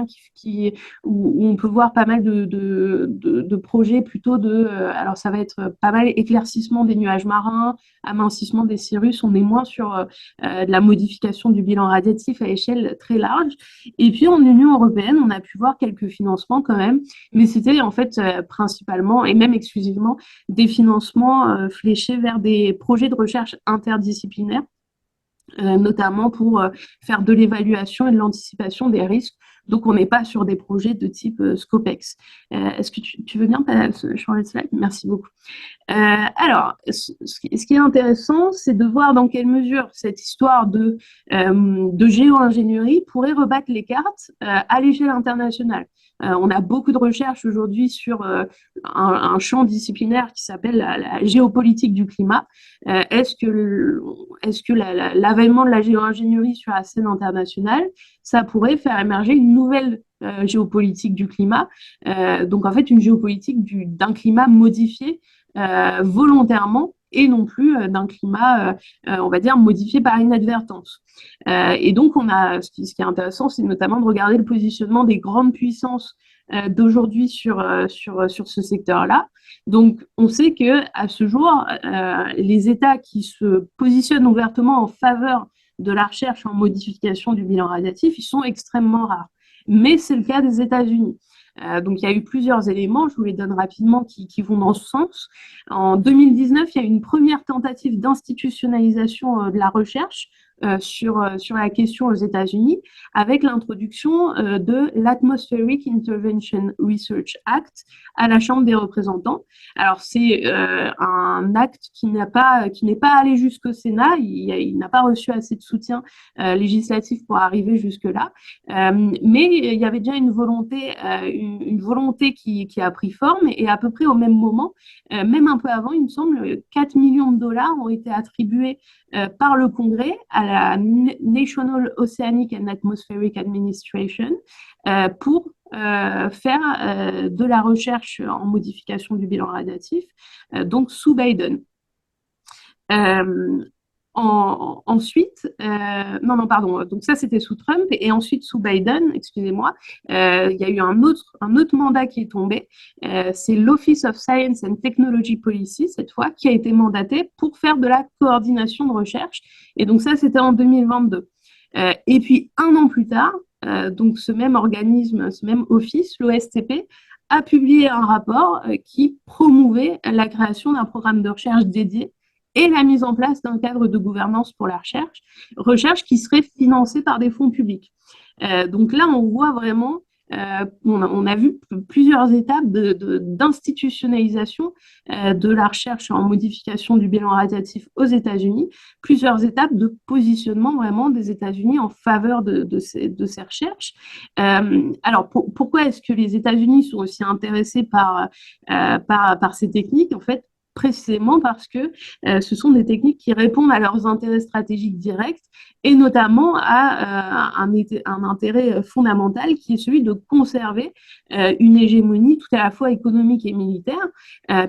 où on peut voir pas mal de projets plutôt alors ça va être pas mal éclaircissement des nuages marins, amincissement des cirrus. On est moins sur de la modification du bilan radiatif à échelle très large. Et puis en Union européenne, on a pu voir quelques financements quand même, mais c'était en fait principalement et même exclusivement des financements fléchés vers des projets de recherche interdisciplinaires, notamment pour faire de l'évaluation et de l'anticipation des risques. Donc, on n'est pas sur des projets de type Scopex. Est-ce que tu veux bien changer de slide? Merci beaucoup. Alors, ce qui est intéressant, c'est de voir dans quelle mesure cette histoire de géo-ingénierie pourrait rebattre les cartes à l'échelle internationale. On a beaucoup de recherches aujourd'hui sur un champ disciplinaire qui s'appelle la géopolitique du climat. Est-ce que l'avènement de la géo-ingénierie sur la scène internationale, ça pourrait faire émerger une nouvelle géopolitique du climat, donc en fait une géopolitique d'un climat modifié volontairement et non plus d'un climat, on va dire, modifié par inadvertance. Et donc, ce qui est intéressant, c'est notamment de regarder le positionnement des grandes puissances d'aujourd'hui sur ce secteur-là. Donc, on sait qu'à ce jour, les États qui se positionnent ouvertement en faveur de la recherche en modification du bilan radiatif, ils sont extrêmement rares. Mais c'est le cas des États-Unis. Donc, il y a eu plusieurs éléments, je vous les donne rapidement, qui vont dans ce sens. En 2019, il y a eu une première tentative d'institutionnalisation de la recherche sur la question aux États-Unis avec l'introduction de l'Atmospheric Intervention Research Act à la Chambre des représentants. Alors, c'est un acte qui n'est pas allé jusqu'au Sénat, il n'a pas reçu assez de soutien législatif pour arriver jusque-là, mais il y avait déjà une volonté qui a pris forme, et à peu près au même moment, même un peu avant, il me semble, 4 millions de dollars ont été attribués par le Congrès à la National Oceanic and Atmospheric Administration pour faire de la recherche en modification du bilan radiatif, donc sous Biden. Ensuite, pardon, donc ça c'était sous Trump, et ensuite sous Biden, excusez-moi, il y a eu un autre mandat qui est tombé, c'est l'Office of Science and Technology Policy, cette fois, qui a été mandaté pour faire de la coordination de recherche, et donc ça c'était en 2022. Et puis un an plus tard, donc ce même organisme, ce même office, l'OSTP, a publié un rapport qui promouvait la création d'un programme de recherche dédié et la mise en place d'un cadre de gouvernance pour la recherche qui serait financée par des fonds publics. Donc là, on voit vraiment, on a vu plusieurs étapes d'institutionnalisation de la recherche en modification du bilan radiatif aux États-Unis, plusieurs étapes de positionnement vraiment des États-Unis en faveur de ces recherches. Alors, pourquoi est-ce que les États-Unis sont aussi intéressés par ces techniques? En fait, précisément parce que ce sont des techniques qui répondent à leurs intérêts stratégiques directs, et notamment à un intérêt fondamental qui est celui de conserver une hégémonie tout à la fois économique et militaire,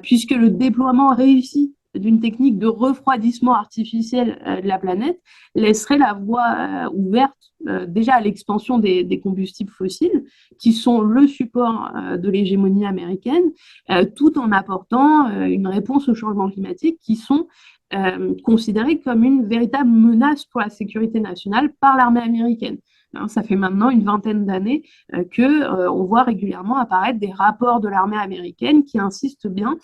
puisque le déploiement réussi d'une technique de refroidissement artificiel de la planète laisserait la voie ouverte déjà à l'expansion des combustibles fossiles, qui sont le support de l'hégémonie américaine, tout en apportant une réponse au changement climatique qui sont considérés comme une véritable menace pour la sécurité nationale par l'armée américaine. Ça fait maintenant une vingtaine d'années qu'on voit régulièrement apparaître des rapports de l'armée américaine qui insistent bien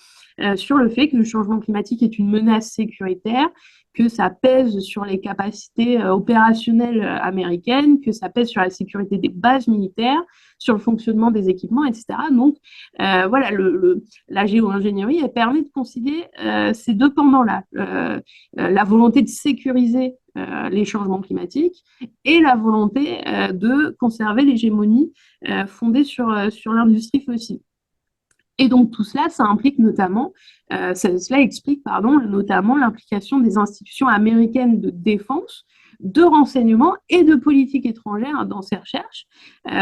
sur le fait que le changement climatique est une menace sécuritaire, que ça pèse sur les capacités opérationnelles américaines, que ça pèse sur la sécurité des bases militaires, sur le fonctionnement des équipements, etc. Donc, voilà, la géo-ingénierie, elle permet de concilier ces deux pendants-là. La volonté de sécuriser les changements climatiques et la volonté de conserver l'hégémonie fondée sur l'industrie fossile. Et donc tout cela, ça implique notamment, cela explique, pardon, notamment l'implication des institutions américaines de défense, de renseignement et de politique étrangère dans ces recherches,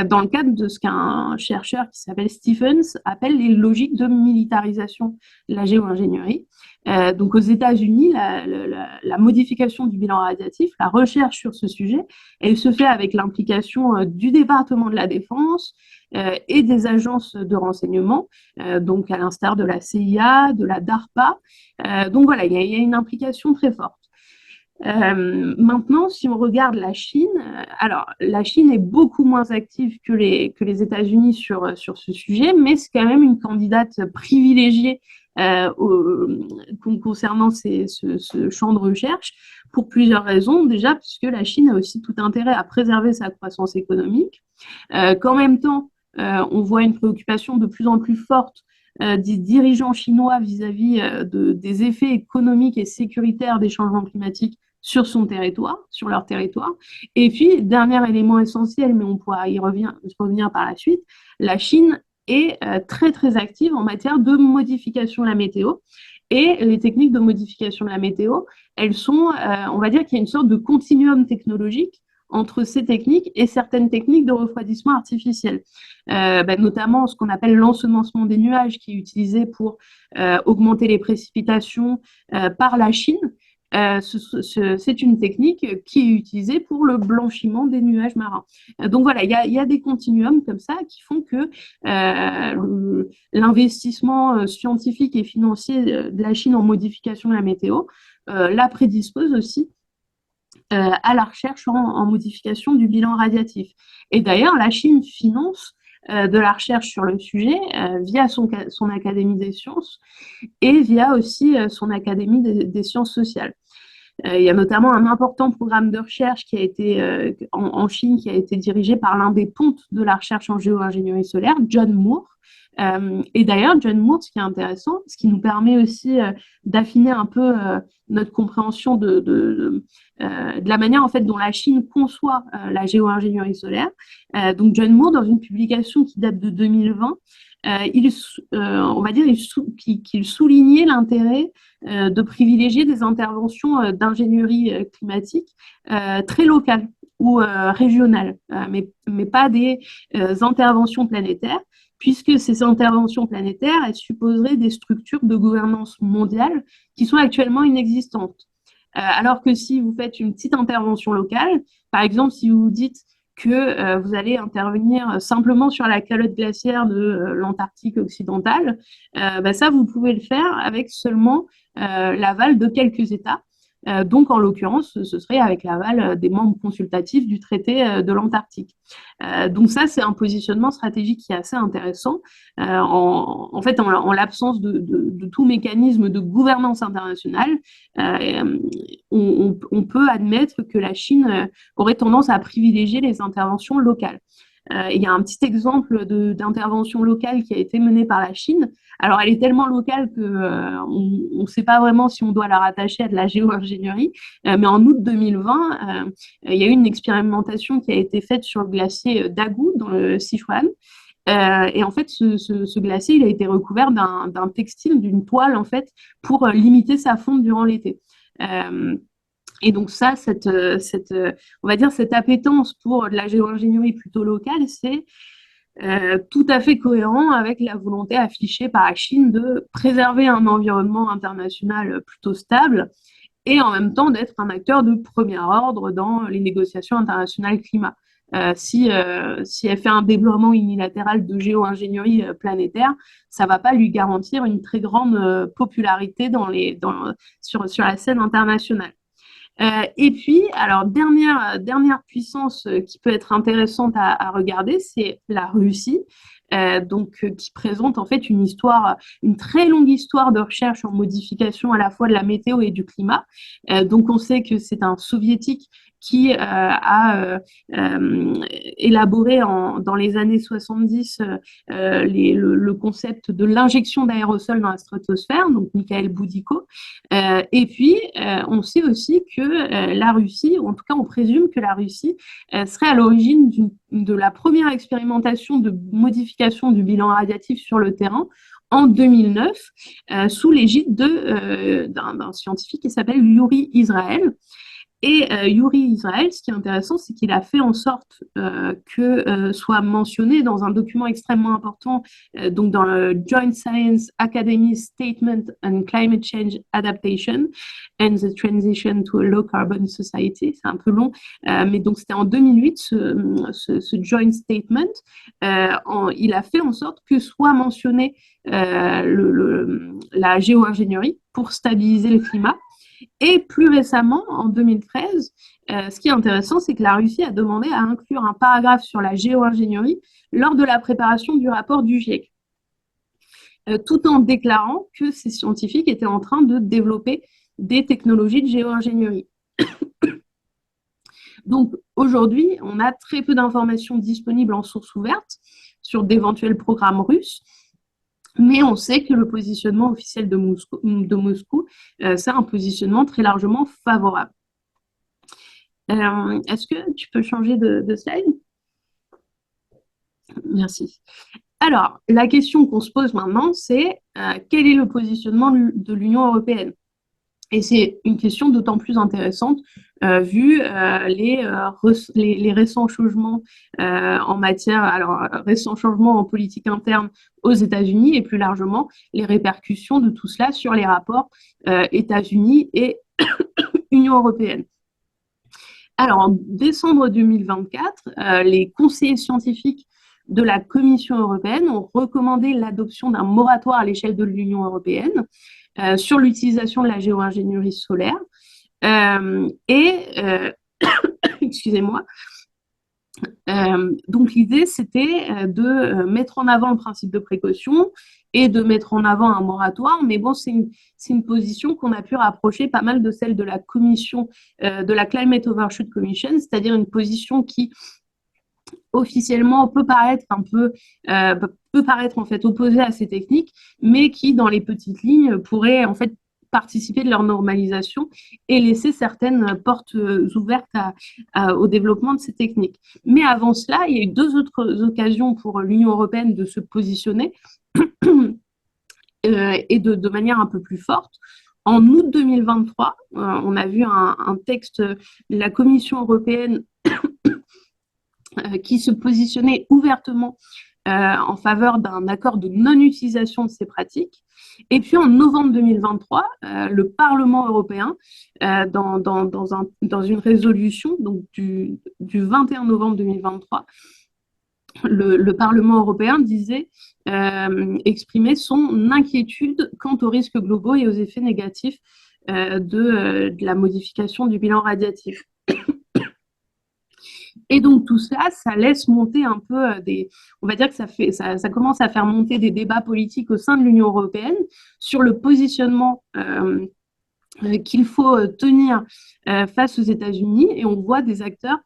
dans le cadre de ce qu'un chercheur qui s'appelle Stephens appelle les logiques de militarisation de la géo-ingénierie. Donc aux États-Unis, la modification du bilan radiatif, la recherche sur ce sujet, elle se fait avec l'implication du département de la défense et des agences de renseignement, donc à l'instar de la CIA, de la DARPA. Donc voilà, il y a une implication très forte. Maintenant, si on regarde la Chine, alors la Chine est beaucoup moins active que les États-Unis sur ce sujet, mais c'est quand même une candidate privilégiée concernant ce champ de recherche pour plusieurs raisons. Déjà, puisque la Chine a aussi tout intérêt à préserver sa croissance économique, qu'en même temps, on voit une préoccupation de plus en plus forte des dirigeants chinois vis-à-vis des effets économiques et sécuritaires des changements climatiques sur son territoire, sur leur territoire. Et puis, dernier élément essentiel, mais on pourra y revenir par la suite, la Chine est très, très active en matière de modification de la météo. Et les techniques de modification de la météo, elles sont, on va dire qu'il y a une sorte de continuum technologique entre ces techniques et certaines techniques de refroidissement artificiel, notamment ce qu'on appelle l'ensemencement des nuages, qui est utilisé pour augmenter les précipitations par la Chine. C'est une technique qui est utilisée pour le blanchiment des nuages marins. Donc voilà, il y a des continuums comme ça qui font que l'investissement scientifique et financier de la Chine en modification de la météo la prédispose aussi à la recherche en modification du bilan radiatif. Et d'ailleurs, la Chine finance de la recherche sur le sujet via son Académie des sciences et via aussi son Académie des sciences sociales. Il y a notamment un important programme de recherche qui a été en Chine, qui a été dirigé par l'un des pontes de la recherche en géo-ingénierie solaire, John Moore. Et d'ailleurs, John Moore, ce qui est intéressant, ce qui nous permet aussi d'affiner un peu notre compréhension de la manière en fait dont la Chine conçoit la géo-ingénierie solaire. Donc John Moore, dans une publication qui date de 2020, on va dire qu'il soulignait l'intérêt de privilégier des interventions d'ingénierie climatique très locales ou régionales, mais pas des interventions planétaires, puisque ces interventions planétaires, elles supposeraient des structures de gouvernance mondiale qui sont actuellement inexistantes. Alors que si vous faites une petite intervention locale, par exemple, si vous dites que vous allez intervenir simplement sur la calotte glaciaire de l'Antarctique occidentale, ça, vous pouvez le faire avec seulement l'aval de quelques États. Donc, en l'occurrence, ce serait avec l'aval des membres consultatifs du traité de l'Antarctique. Donc ça, c'est un positionnement stratégique qui est assez intéressant. En fait, en l'absence de tout mécanisme de gouvernance internationale, on peut admettre que la Chine aurait tendance à privilégier les interventions locales. Il y a un petit exemple d'intervention locale qui a été menée par la Chine. Alors, elle est tellement locale qu'on ne sait pas vraiment si on doit la rattacher à de la géo-ingénierie, mais en août 2020, il y a eu une expérimentation qui a été faite sur le glacier Dagu, dans le Sichuan. Et en fait, ce glacier, il a été recouvert d'un textile, d'une toile, en fait, pour limiter sa fonte durant l'été. Et donc ça, on va dire cette appétence pour de la géo-ingénierie plutôt locale, c'est tout à fait cohérent avec la volonté affichée par la Chine de préserver un environnement international plutôt stable et en même temps d'être un acteur de premier ordre dans les négociations internationales climat. Si elle fait un développement unilatéral de géo-ingénierie planétaire, ça ne va pas lui garantir une très grande popularité sur la scène internationale. Et puis, alors, dernière puissance qui peut être intéressante à regarder, c'est la Russie, qui présente en fait une très longue histoire de recherche en modification à la fois de la météo et du climat. Donc, on sait que c'est un soviétique qui a élaboré dans les années 70 le concept de l'injection d'aérosols dans la stratosphère, donc Mikhail Boudikov. Et puis, on sait aussi que la Russie, ou en tout cas on présume que la Russie serait à l'origine de la première expérimentation de modification du bilan radiatif sur le terrain en 2009, sous l'égide d'un scientifique qui s'appelle Yuri Israel. Et Yuri Israel, ce qui est intéressant, c'est qu'il a fait en sorte que soit mentionné dans un document extrêmement important, donc dans le Joint Science Academy Statement on Climate Change Adaptation and the Transition to a Low Carbon Society. C'est un peu long, mais donc c'était en 2008 ce Joint Statement. Il a fait en sorte que soit mentionné la géo-ingénierie pour stabiliser le climat. Et plus récemment, en 2013, ce qui est intéressant, c'est que la Russie a demandé à inclure un paragraphe sur la géo-ingénierie lors de la préparation du rapport du GIEC, tout en déclarant que ces scientifiques étaient en train de développer des technologies de géo-ingénierie. Donc aujourd'hui, on a très peu d'informations disponibles en source ouverte sur d'éventuels programmes russes. Mais on sait que le positionnement officiel de Moscou, c'est un positionnement très largement favorable. Est-ce que tu peux changer de slide? Merci. Alors, la question qu'on se pose maintenant, c'est quel est le positionnement de l'Union européenne? Et c'est une question d'autant plus intéressante vu les récents changements récents changements en politique interne aux États-Unis et plus largement les répercussions de tout cela sur les rapports États-Unis et Union européenne. Alors, en décembre 2024, les conseillers scientifiques de la Commission européenne ont recommandé l'adoption d'un moratoire à l'échelle de l'Union européenne sur l'utilisation de la géo-ingénierie solaire. Excusez-moi. Donc l'idée, c'était de mettre en avant le principe de précaution et de mettre en avant un moratoire. Mais bon, c'est une position qu'on a pu rapprocher pas mal de celle de la commission, de la Climate Overshoot Commission, c'est-à-dire une position qui officiellement peut paraître en fait opposée à ces techniques, mais qui dans les petites lignes pourrait en fait participer de leur normalisation et laisser certaines portes ouvertes au développement de ces techniques. Mais avant cela, il y a eu deux autres occasions pour l'Union européenne de se positionner et de manière un peu plus forte. En août 2023, on a vu un texte de la Commission européenne qui se positionnait ouvertement en faveur d'un accord de non-utilisation de ces pratiques. Et puis en novembre 2023, le Parlement européen, dans une résolution donc du 21 novembre 2023, le Parlement européen exprimait son inquiétude quant aux risques globaux et aux effets négatifs de la modification du bilan radiatif. Et donc tout ça, ça laisse monter un peu on va dire que ça commence à faire monter des débats politiques au sein de l'Union européenne sur le positionnement qu'il faut tenir face aux États-Unis. Et on voit des acteurs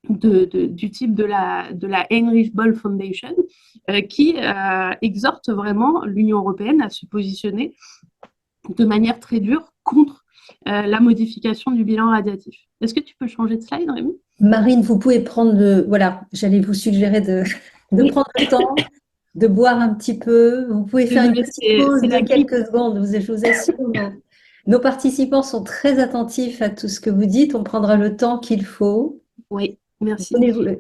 du type de la Heinrich Böll Foundation qui exhortent vraiment l'Union européenne à se positionner de manière très dure contre la modification du bilan radiatif. Est-ce que tu peux changer de slide, Rémi? Marine, vous pouvez prendre voilà, j'allais vous suggérer de Oui. prendre le temps, de boire un petit peu. Vous pouvez faire une Désolée, petite pause c'est de la grippe. quelques secondes. Je vous assure, nos participants sont très attentifs à tout ce que vous dites. On prendra le temps qu'il faut. Oui, merci. Donnez-vous-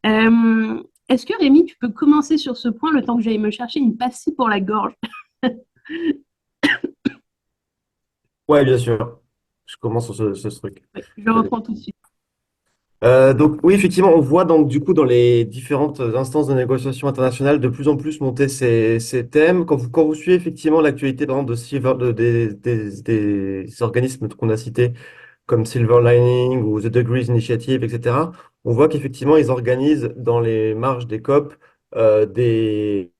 Est-ce que Rémi, tu peux commencer sur ce point le temps que j'aille me chercher une pastille pour la gorge? Ouais, bien sûr. Je commence sur ce truc. Oui, je reprends tout de suite. Donc oui, effectivement, on voit donc du coup dans les différentes instances de négociation internationale de plus en plus monter ces thèmes. Quand vous suivez effectivement l'actualité par exemple, des organismes qu'on a cités comme Silver Lining ou The Degrees Initiative, etc., on voit qu'effectivement ils organisent dans les marges des COP des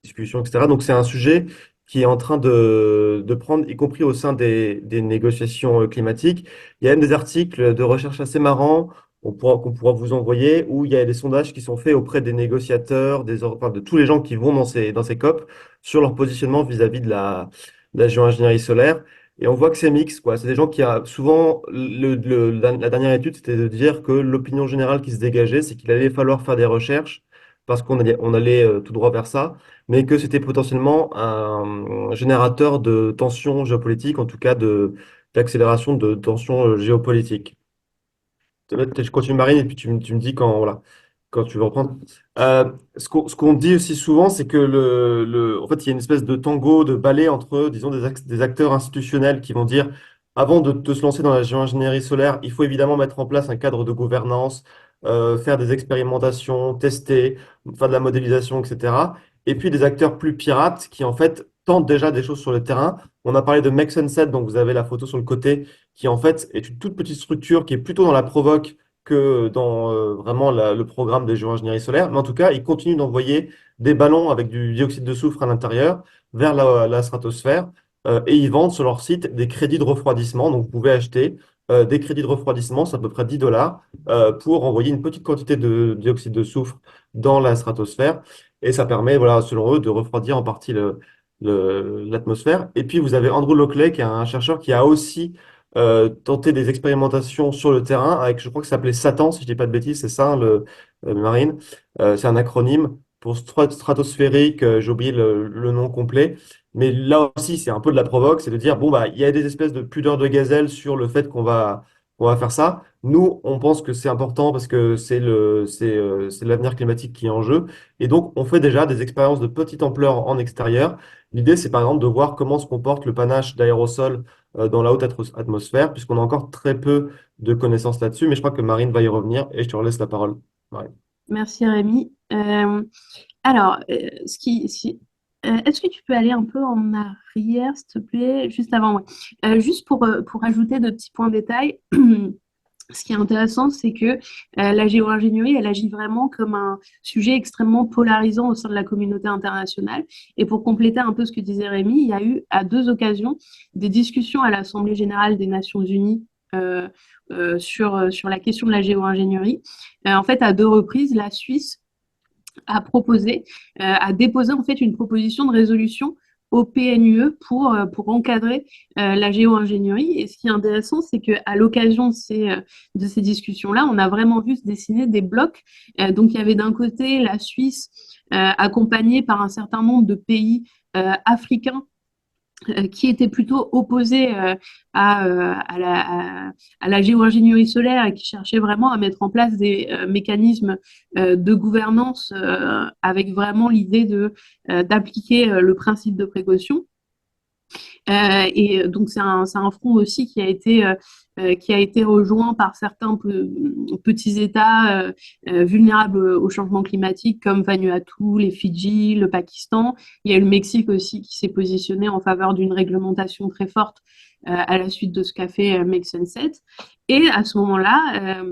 discussions, etc. Donc c'est un sujet qui est en train de prendre, y compris au sein des négociations climatiques. Il y a même des articles de recherche assez marrants qu'on pourra vous envoyer, où il y a des sondages qui sont faits auprès des négociateurs, enfin, de tous les gens qui vont dans ces COP, sur leur positionnement vis-à-vis de la géo-ingénierie solaire. Et on voit que c'est mixte, quoi. C'est des gens qui a souvent, la dernière étude, c'était de dire que l'opinion générale qui se dégageait, c'est qu'il allait falloir faire des recherches parce on allait tout droit vers ça, mais que c'était potentiellement un générateur de tensions géopolitiques, en tout cas d'accélération de tensions géopolitiques. Je continue Marine et puis tu me dis quand, voilà, quand tu veux reprendre. Ce qu'on dit aussi souvent, c'est que en fait, il y a une espèce de tango, de ballet entre, disons, des acteurs institutionnels qui vont dire, avant de se lancer dans la géo-ingénierie solaire, il faut évidemment mettre en place un cadre de gouvernance, faire des expérimentations, tester, faire de la modélisation, etc. Et puis des acteurs plus pirates qui, en fait, tentent déjà des choses sur le terrain. On a parlé de Make Sunset, donc vous avez la photo sur le côté, qui en fait est une toute petite structure qui est plutôt dans la provoque que dans vraiment le programme des géo-ingénierie solaire. Mais en tout cas, ils continuent d'envoyer des ballons avec du dioxyde de soufre à l'intérieur vers la stratosphère et ils vendent sur leur site des crédits de refroidissement. Donc, vous pouvez acheter des crédits de refroidissement, c'est à peu près 10 dollars, pour envoyer une petite quantité de dioxyde de soufre dans la stratosphère. Et ça permet, voilà, selon eux, de refroidir en partie l'atmosphère. Et puis, vous avez Andrew Lockley, qui est un chercheur qui a aussi tenter des expérimentations sur le terrain avec, je crois que ça s'appelait Satan, si je dis pas de bêtises, c'est ça, Marine. C'est un acronyme pour stratosphérique, j'ai oublié le nom complet. Mais là aussi, c'est un peu de la provoque, c'est de dire, bon, bah, il y a des espèces de pudeur de gazelle sur le fait qu'on va faire ça. Nous, on pense que c'est important parce que c'est l'avenir climatique qui est en jeu. Et donc, on fait déjà des expériences de petite ampleur en extérieur. L'idée, c'est par exemple de voir comment se comporte le panache d'aérosols dans la haute atmosphère, puisqu'on a encore très peu de connaissances là-dessus, mais je crois que Marine va y revenir et je te relaisse la parole. Marine. Merci Rémi. Alors, est-ce que tu peux aller un peu en arrière, s'il te plaît, juste avant, ouais. Juste pour ajouter de petits points de détail, ce qui est intéressant, c'est que la géo-ingénierie, elle agit vraiment comme un sujet extrêmement polarisant au sein de la communauté internationale. Et pour compléter un peu ce que disait Rémi, il y a eu à deux occasions des discussions à l'Assemblée générale des Nations unies sur la question de la géo-ingénierie. En fait, à deux reprises, la Suisse a déposé en fait une proposition de résolution au PNUE pour encadrer la géo-ingénierie. Et ce qui est intéressant, c'est qu'à l'occasion de ces discussions-là, on a vraiment vu se dessiner des blocs. Donc, il y avait d'un côté la Suisse, accompagnée par un certain nombre de pays africains qui était plutôt opposé à la géo-ingénierie solaire et qui cherchait vraiment à mettre en place des mécanismes de gouvernance avec vraiment l'idée d'appliquer le principe de précaution. Et donc, c'est un front aussi qui a été rejoint par certains petits États vulnérables au changement climatique, comme Vanuatu, les Fidji, le Pakistan. Il y a eu le Mexique aussi qui s'est positionné en faveur d'une réglementation très forte à la suite de ce qu'a fait Make Sunset. Et à ce moment-là,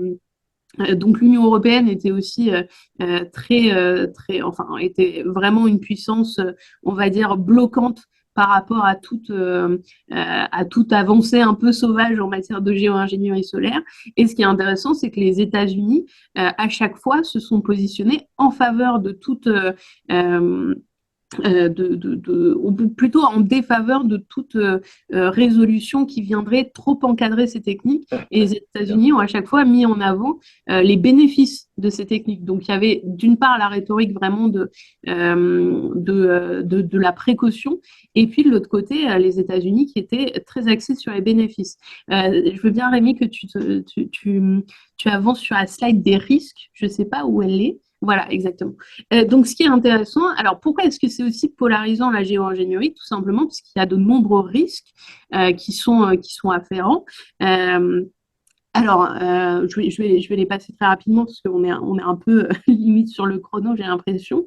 donc l'Union européenne était aussi enfin, était vraiment une puissance, on va dire, bloquante par rapport à toute avancée un peu sauvage en matière de géo-ingénierie solaire. Et ce qui est intéressant, c'est que les États-Unis, à chaque fois, se sont positionnés en faveur de toute ou plutôt en défaveur de toute résolution qui viendrait trop encadrer ces techniques. Et les États-Unis ont à chaque fois mis en avant les bénéfices de ces techniques. Donc, il y avait d'une part la rhétorique vraiment de la précaution, et puis de l'autre côté, les États-Unis qui étaient très axés sur les bénéfices. Je veux bien, Rémi, que tu avances sur la slide des risques. Je ne sais pas où elle est. Voilà, exactement. Donc, ce qui est intéressant, alors pourquoi est-ce que c'est aussi polarisant la géo-ingénierie? Tout simplement parce qu'il y a de nombreux risques qui sont afférents. Alors, je vais les passer très rapidement parce qu'on est un peu limite sur le chrono, j'ai l'impression.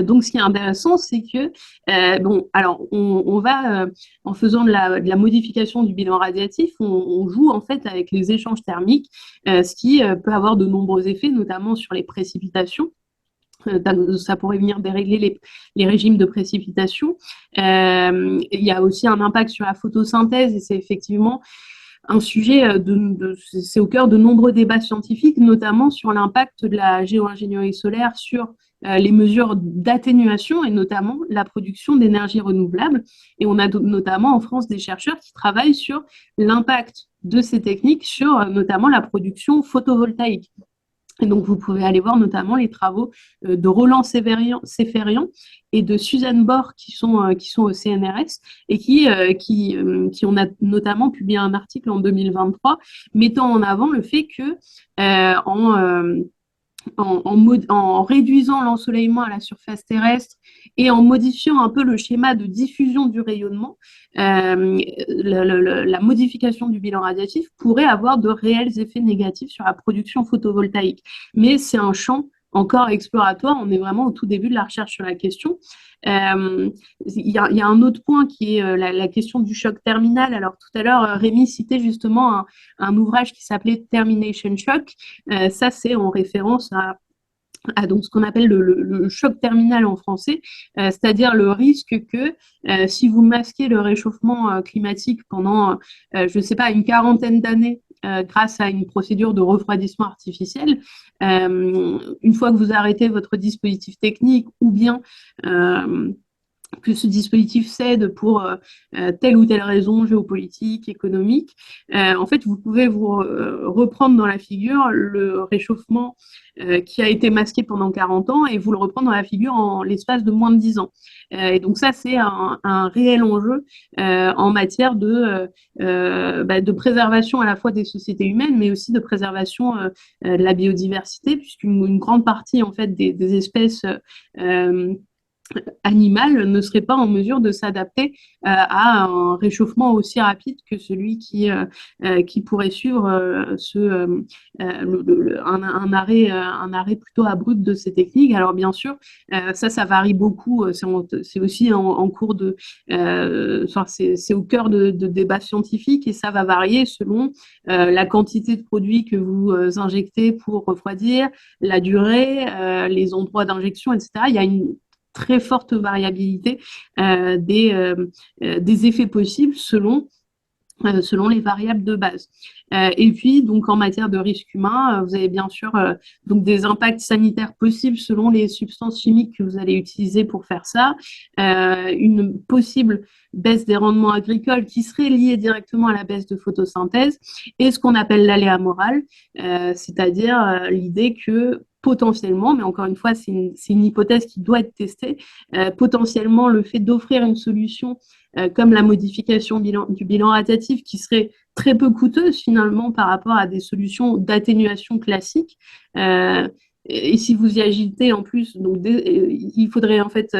Donc, ce qui est intéressant, c'est que, bon, alors, on va, en faisant de la modification du bilan radiatif, on joue en fait avec les échanges thermiques, ce qui peut avoir de nombreux effets, notamment sur les précipitations. Ça pourrait venir dérégler les régimes de précipitation. Il y a aussi un impact sur la photosynthèse et c'est effectivement un sujet c'est au cœur de nombreux débats scientifiques, notamment sur l'impact de la géo-ingénierie solaire sur les mesures d'atténuation et notamment la production d'énergie renouvelable. Et on a notamment en France des chercheurs qui travaillent sur l'impact de ces techniques sur notamment la production photovoltaïque. Et donc, vous pouvez aller voir notamment les travaux de Roland Séférian et de Suzanne Bohr qui sont au CNRS et qui ont notamment publié un article en 2023 mettant en avant le fait que en réduisant l'ensoleillement à la surface terrestre et en modifiant un peu le schéma de diffusion du rayonnement, la modification du bilan radiatif pourrait avoir de réels effets négatifs sur la production photovoltaïque. Mais c'est un champ encore exploratoire, on est vraiment au tout début de la recherche sur la question. Il y a un autre point qui est la question du choc terminal. Alors tout à l'heure, Rémi citait justement un ouvrage qui s'appelait Termination Shock. Ça, c'est en référence à donc ce qu'on appelle le choc terminal en français, c'est-à-dire le risque que si vous masquez le réchauffement climatique pendant, je ne sais pas, une quarantaine d'années grâce à une procédure de refroidissement artificiel, une fois que vous arrêtez votre dispositif technique ou bien que ce dispositif cède pour telle ou telle raison géopolitique, économique, en fait, vous pouvez vous reprendre dans la figure le réchauffement qui a été masqué pendant 40 ans et vous le reprendre dans la figure en l'espace de moins de 10 ans. Et donc ça, c'est un réel enjeu en matière de préservation à la fois des sociétés humaines, mais aussi de préservation de la biodiversité, puisqu'une grande partie en fait des espèces animal ne serait pas en mesure de s'adapter à un réchauffement aussi rapide que celui qui pourrait suivre un arrêt plutôt abrupt de ces techniques. Alors bien sûr, ça varie beaucoup. C'est aussi en cours de, c'est au cœur de débats scientifiques et ça va varier selon la quantité de produits que vous injectez pour refroidir, la durée, les endroits d'injection, etc. Il y a une très forte variabilité des effets possibles selon les variables de base. Et puis, donc, en matière de risque humain, vous avez bien sûr donc des impacts sanitaires possibles selon les substances chimiques que vous allez utiliser pour faire ça, une possible baisse des rendements agricoles qui serait liée directement à la baisse de photosynthèse, et ce qu'on appelle l'aléa moral, c'est-à-dire l'idée que potentiellement, mais encore une fois, c'est une hypothèse qui doit être testée, potentiellement le fait d'offrir une solution comme la modification du bilan radiatif qui serait très peu coûteuse finalement par rapport à des solutions d'atténuation classiques. Et si vous y agitez en plus, donc il faudrait en fait,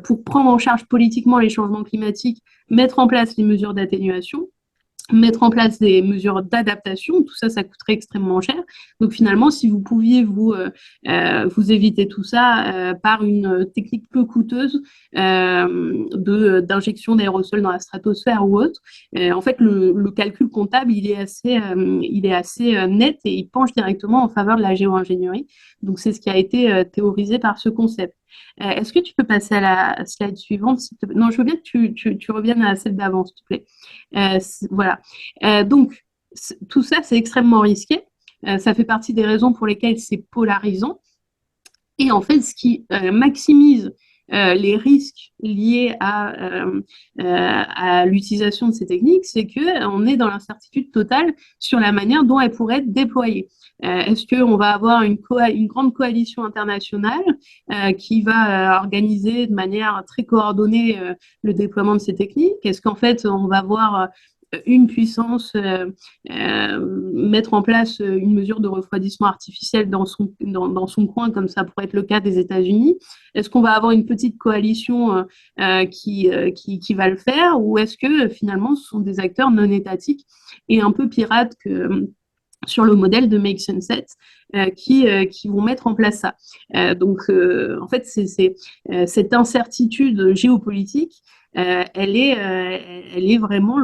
pour prendre en charge politiquement les changements climatiques, mettre en place les mesures d'atténuation, mettre en place des mesures d'adaptation, tout ça, ça coûterait extrêmement cher. Donc finalement, si vous pouviez vous éviter tout ça par une technique peu coûteuse d'injection d'aérosols dans la stratosphère ou autre, en fait, le calcul comptable, il est assez net et il penche directement en faveur de la géo-ingénierie. Donc c'est ce qui a été théorisé par ce concept. Est-ce que tu peux passer à la slide suivante, s'il te plaît? Non, je veux bien que tu reviennes à celle d'avant, s'il te plaît. Voilà. Donc, tout ça, c'est extrêmement risqué. Ça fait partie des raisons pour lesquelles c'est polarisant. Et en fait, ce qui maximise les risques liés à l'utilisation de ces techniques, c'est qu'on est dans l'incertitude totale sur la manière dont elles pourraient être déployées. Est-ce qu'on va avoir une grande coalition internationale qui va organiser de manière très coordonnée le déploiement de ces techniques? Est-ce qu'en fait, on va avoir une puissance mettre en place une mesure de refroidissement artificiel dans son coin, comme ça pourrait être le cas des États-Unis? Est-ce qu'on va avoir une petite coalition qui va le faire, ou est-ce que finalement ce sont des acteurs non étatiques et un peu pirates sur le modèle de Make Sunset qui vont mettre en place ça? En fait, c'est cette incertitude géopolitique, elle est vraiment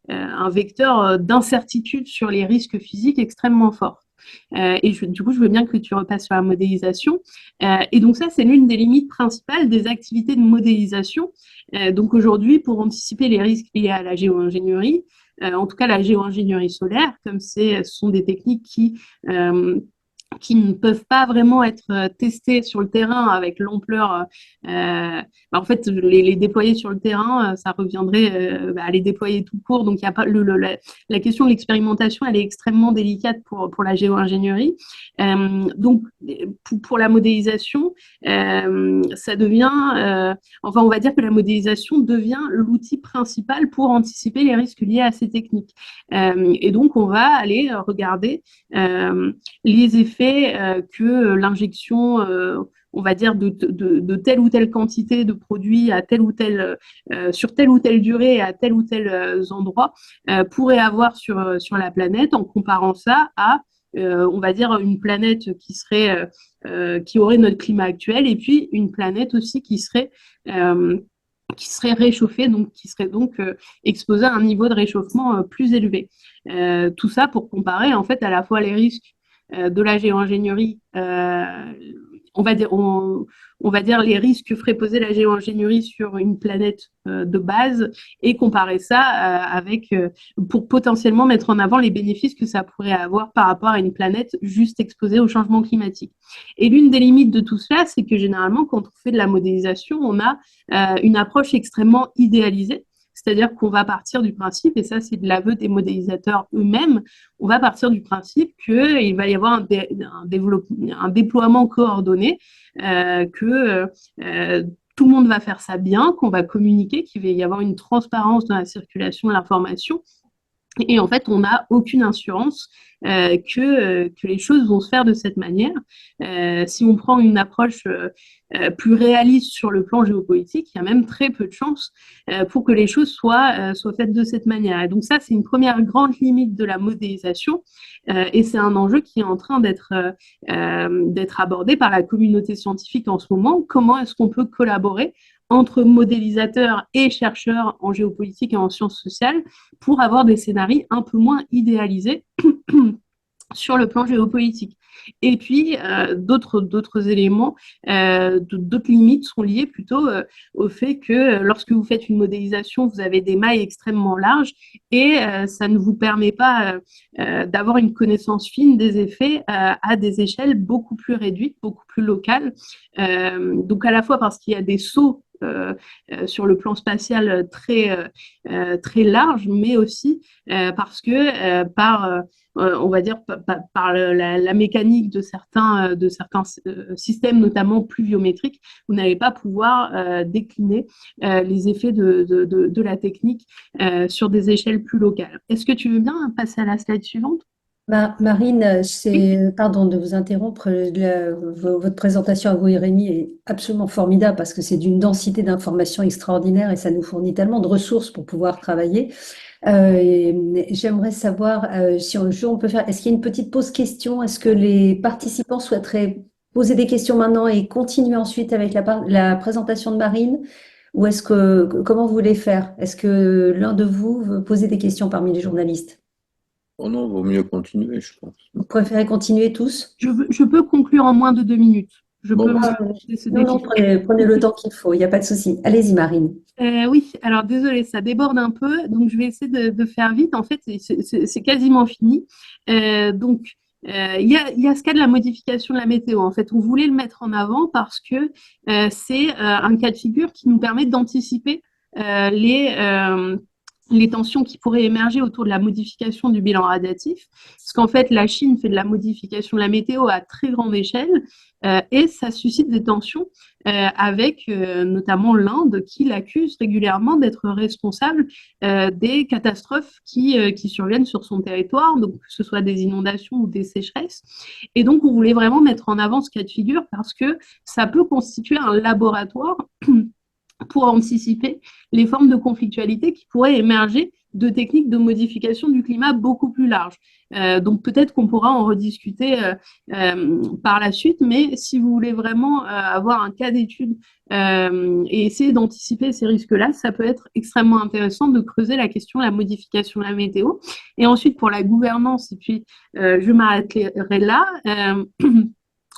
un vecteur d'incertitude sur les risques physiques extrêmement fort. Du coup, je veux bien que tu repasses sur la modélisation. Et donc ça, c'est l'une des limites principales des activités de modélisation. Donc aujourd'hui, pour anticiper les risques liés à la géo-ingénierie, en tout cas la géo-ingénierie solaire, comme ce sont des techniques qui ne peuvent pas vraiment être testées sur le terrain avec l'ampleur. En fait, les déployer sur le terrain, ça reviendrait à les déployer tout court. Donc, il y a pas la question de l'expérimentation, elle est extrêmement délicate pour la géo-ingénierie. Donc, pour la modélisation, ça devient, enfin, on va dire que la modélisation devient l'outil principal pour anticiper les risques liés à ces techniques. Et donc, on va aller regarder les effets que l'injection, on va dire, de telle ou telle quantité de produits à telle ou telle, sur telle ou telle durée à tel ou tel endroit pourrait avoir sur la planète, en comparant ça à on va dire une planète qui aurait notre climat actuel, et puis une planète aussi qui serait réchauffée, donc qui serait donc exposée à un niveau de réchauffement plus élevé. Tout ça pour comparer en fait à la fois les risques de la géo-ingénierie, on va dire les risques que ferait poser la géo-ingénierie sur une planète de base, et comparer ça pour potentiellement mettre en avant les bénéfices que ça pourrait avoir par rapport à une planète juste exposée au changement climatique. Et l'une des limites de tout cela, c'est que généralement, quand on fait de la modélisation, on a une approche extrêmement idéalisée. C'est-à-dire qu'on va partir du principe, et ça c'est de l'aveu des modélisateurs eux-mêmes, on va partir du principe qu'il va y avoir un déploiement coordonné, que tout le monde va faire ça bien, qu'on va communiquer, qu'il va y avoir une transparence dans la circulation de l'information. Et en fait, on n'a aucune assurance que les choses vont se faire de cette manière. Si on prend une approche plus réaliste sur le plan géopolitique, il y a même très peu de chances pour que les choses soient faites de cette manière. Et donc ça, c'est une première grande limite de la modélisation, et c'est un enjeu qui est en train d'être abordé par la communauté scientifique en ce moment. Comment est-ce qu'on peut collaborer entre modélisateurs et chercheurs en géopolitique et en sciences sociales pour avoir des scénarios un peu moins idéalisés sur le plan géopolitique. Et puis, d'autres éléments, d'autres limites sont liées plutôt au fait que lorsque vous faites une modélisation, vous avez des mailles extrêmement larges, et ça ne vous permet pas d'avoir une connaissance fine des effets à des échelles beaucoup plus réduites, beaucoup plus locales. Donc, à la fois parce qu'il y a des sauts sur le plan spatial très large, mais aussi parce que on va dire par la mécanique de certains systèmes, notamment pluviométriques, vous n'allez pas pouvoir décliner les effets de la technique sur des échelles plus locales. Est-ce que tu veux bien passer à la slide suivante? Marine, pardon de vous interrompre, votre présentation à vous et Rémi est absolument formidable parce que c'est d'une densité d'informations extraordinaire et ça nous fournit tellement de ressources pour pouvoir travailler. J'aimerais savoir si on peut faire, est-ce qu'il y a une petite pause question? Est-ce que les participants souhaiteraient poser des questions maintenant et continuer ensuite avec la présentation de Marine? Ou comment vous voulez faire? Est-ce que l'un de vous veut poser des questions parmi les journalistes? Oh non, vaut mieux continuer, je pense. Vous préférez continuer tous? Je peux conclure en moins de 2 minutes. Bon, Non, prenez le temps qu'il faut, il n'y a pas de souci. Allez-y, Marine. Oui, alors désolé, ça déborde un peu, donc je vais essayer de faire vite. En fait, c'est quasiment fini. Donc, il y a ce cas de la modification de la météo. En fait, on voulait le mettre en avant parce que c'est un cas de figure qui nous permet d'anticiper euh, les, euh, les tensions qui pourraient émerger autour de la modification du bilan radiatif. Parce qu'en fait, la Chine fait de la modification de la météo à très grande échelle et ça suscite des tensions avec notamment l'Inde qui l'accuse régulièrement d'être responsable des catastrophes qui surviennent sur son territoire, donc que ce soit des inondations ou des sécheresses. Et donc, on voulait vraiment mettre en avant ce cas de figure parce que ça peut constituer un laboratoire pour anticiper les formes de conflictualité qui pourraient émerger de techniques de modification du climat beaucoup plus larges. Donc peut-être qu'on pourra en rediscuter par la suite, mais si vous voulez vraiment avoir un cas d'étude et essayer d'anticiper ces risques-là, ça peut être extrêmement intéressant de creuser la question de la modification de la météo. Et ensuite, pour la gouvernance, et puis je m'arrêterai là.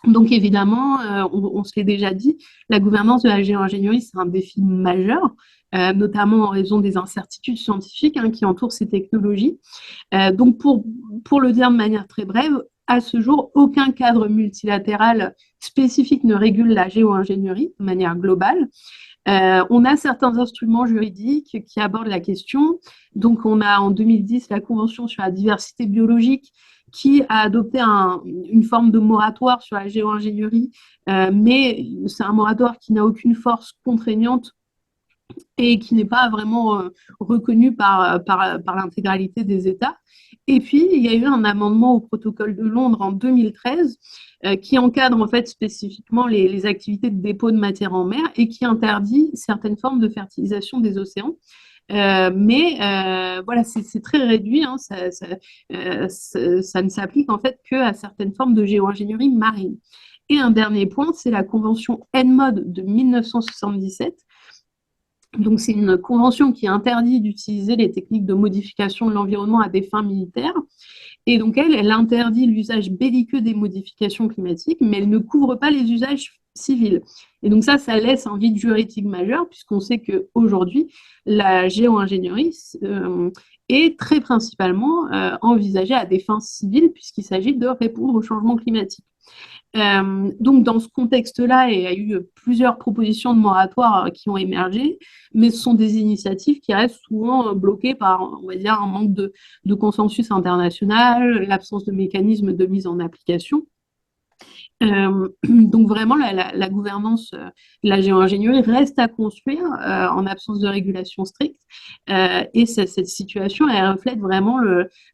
Donc évidemment, on se l'est déjà dit, la gouvernance de la géo-ingénierie, c'est un défi majeur, notamment en raison des incertitudes scientifiques qui entourent ces technologies. Donc pour le dire de manière très brève, à ce jour, aucun cadre multilatéral spécifique ne régule la géo-ingénierie de manière globale. On a certains instruments juridiques qui abordent la question. Donc, on a en 2010 la Convention sur la diversité biologique qui a adopté une forme de moratoire sur la géo-ingénierie, mais c'est un moratoire qui n'a aucune force contraignante et qui n'est pas vraiment reconnu par l'intégralité des États. Et puis, il y a eu un amendement au protocole de Londres en 2013 qui encadre en fait spécifiquement les activités de dépôt de matière en mer et qui interdit certaines formes de fertilisation des océans. Mais voilà, c'est très réduit, ça ne s'applique en fait qu'à certaines formes de géo-ingénierie marine. Et un dernier point, c'est la convention ENMOD de 1977. Donc, c'est une convention qui interdit d'utiliser les techniques de modification de l'environnement à des fins militaires. Et donc, elle interdit l'usage belliqueux des modifications climatiques, mais elle ne couvre pas les usages civils. Et donc ça laisse un vide juridique majeur, puisqu'on sait qu'aujourd'hui, la géo-ingénierie est très principalement envisagée à des fins civiles, puisqu'il s'agit de répondre au changement climatique. Donc, dans ce contexte-là, il y a eu plusieurs propositions de moratoire qui ont émergé, mais ce sont des initiatives qui restent souvent bloquées par, on va dire, un manque de consensus international, l'absence de mécanismes de mise en application. Donc vraiment, la gouvernance de la géo-ingénierie reste à construire en absence de régulation stricte. Et cette situation, elle reflète vraiment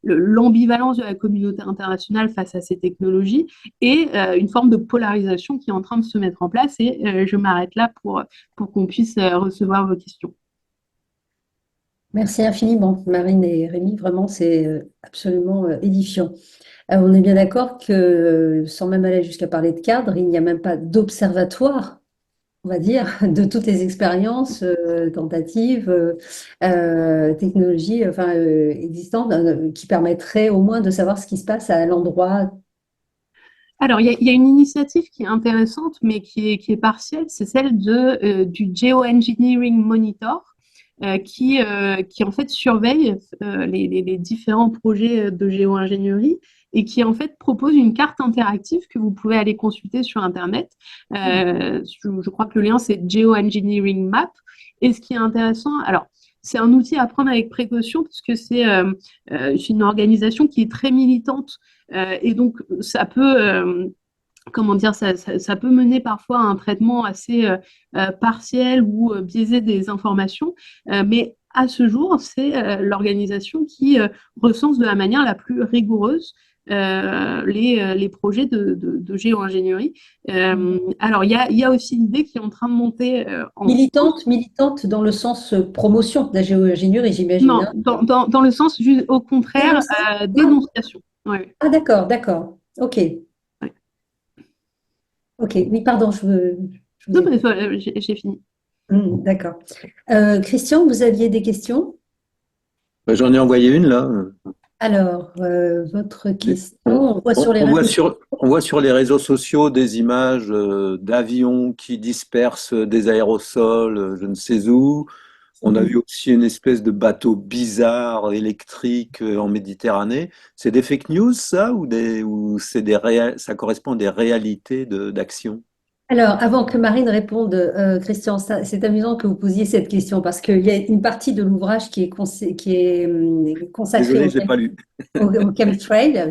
l'ambivalence de la communauté internationale face à ces technologies et une forme de polarisation qui est en train de se mettre en place. Et je m'arrête là pour qu'on puisse recevoir vos questions. Merci infiniment, Marine et Rémi. Vraiment, c'est absolument édifiant. On est bien d'accord que, sans même aller jusqu'à parler de cadre, il n'y a même pas d'observatoire, on va dire, de toutes les expériences, tentatives, technologies, existantes, qui permettraient au moins de savoir ce qui se passe à l'endroit. Alors, il y a une initiative qui est intéressante, mais qui est partielle, c'est celle du Geoengineering Monitor, qui en fait surveille les différents projets de géo-ingénierie et qui en fait propose une carte interactive que vous pouvez aller consulter sur Internet. Je crois que le lien c'est Geoengineering Map. Et ce qui est intéressant, alors c'est un outil à prendre avec précaution parce que c'est une organisation qui est très militante et donc ça peut comment dire, ça peut mener parfois à un traitement assez partiel ou biaisé des informations, mais à ce jour, c'est l'organisation qui recense de la manière la plus rigoureuse les projets de géo-ingénierie. Alors, il y a aussi l'idée qui est en train de monter en France. Militante dans le sens promotion de la géo-ingénierie, j'imagine, Non, hein. dans le sens juste au contraire, dénonciation. Ouais. Ah, d'accord. Ok. Ouais. Ok, oui, pardon, je vous Non, ai... mais j'ai fini. D'accord. Christian, vous aviez des questions? Ben, j'en ai envoyé une là. Alors, votre question, on voit sur les réseaux. On voit sur les réseaux sociaux des images d'avions qui dispersent des aérosols, je ne sais où. On a vu aussi une espèce de bateau bizarre électrique en Méditerranée. C'est des fake news, ça, ou ça correspond à des réalités d'action? Alors, avant que Marine réponde, Christian, c'est amusant que vous posiez cette question parce qu'il y a une partie de l'ouvrage qui est consacrée Désolé, je l'ai pas lu. au chemtrail.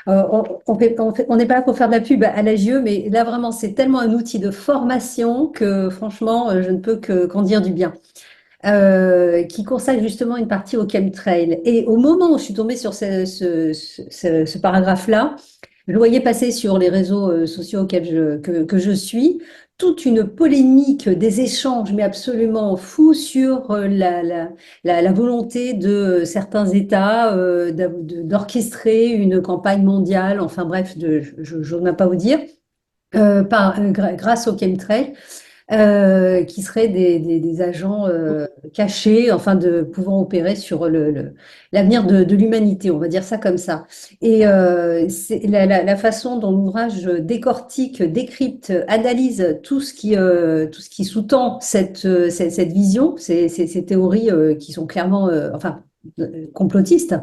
On n'est pas là pour faire de la pub à l'AGE, mais là vraiment, c'est tellement un outil de formation que franchement, je ne peux qu'en dire du bien. Qui consacre justement une partie au chemtrail. Et au moment où je suis tombée sur ce paragraphe-là, je le voyais passer sur les réseaux sociaux que je suis, toute une polémique des échanges, mais absolument fou sur la volonté de certains États d'orchestrer une campagne mondiale, enfin bref, je n'ose même pas vous dire, grâce au chemtrail qui seraient des agents cachés, enfin de pouvant opérer sur l'avenir de l'humanité, on va dire ça comme ça. Et c'est la façon dont l'ouvrage décortique, décrypte, analyse tout ce qui sous-tend cette vision, ces théories qui sont clairement, enfin, complotistes.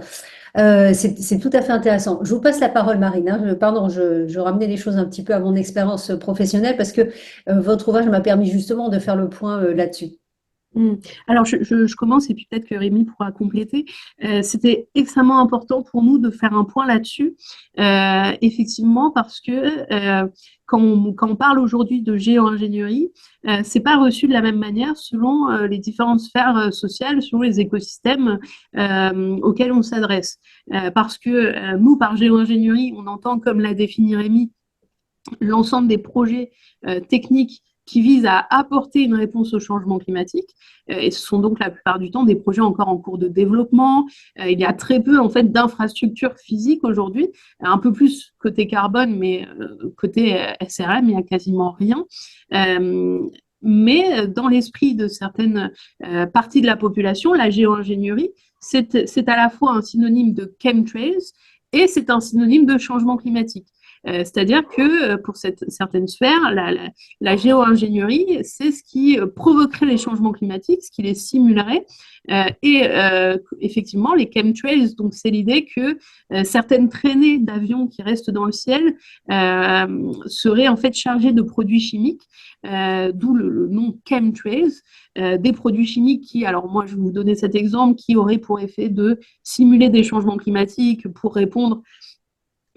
C'est tout à fait intéressant. Je vous passe la parole, Marine, hein. Pardon, je ramenais les choses un petit peu à mon expérience professionnelle parce que votre ouvrage m'a permis justement de faire le point là-dessus. Mm. Alors, je commence et puis peut-être que Rémi pourra compléter. C'était extrêmement important pour nous de faire un point là-dessus, effectivement, parce que quand on parle aujourd'hui de géo-ingénierie, c'est pas reçu de la même manière selon les différentes sphères sociales, selon les écosystèmes auxquels on s'adresse. Parce que nous, par géo-ingénierie, on entend, comme l'a défini Rémi, l'ensemble des projets techniques qui visent à apporter une réponse au changement climatique. Et ce sont donc la plupart du temps des projets encore en cours de développement. Il y a très peu en fait d'infrastructures physiques aujourd'hui, un peu plus côté carbone, mais côté SRM, il n'y a quasiment rien. Mais dans l'esprit de certaines parties de la population, la géo-ingénierie, c'est à la fois un synonyme de chemtrails et c'est un synonyme de changement climatique. C'est-à-dire que pour certaines sphères, la géo-ingénierie, c'est ce qui provoquerait les changements climatiques, ce qui les simulerait. Effectivement, les chemtrails, donc c'est l'idée que certaines traînées d'avions qui restent dans le ciel seraient en fait chargées de produits chimiques, d'où le nom chemtrails, des produits chimiques qui, alors moi je vais vous donner cet exemple, qui auraient pour effet de simuler des changements climatiques pour répondre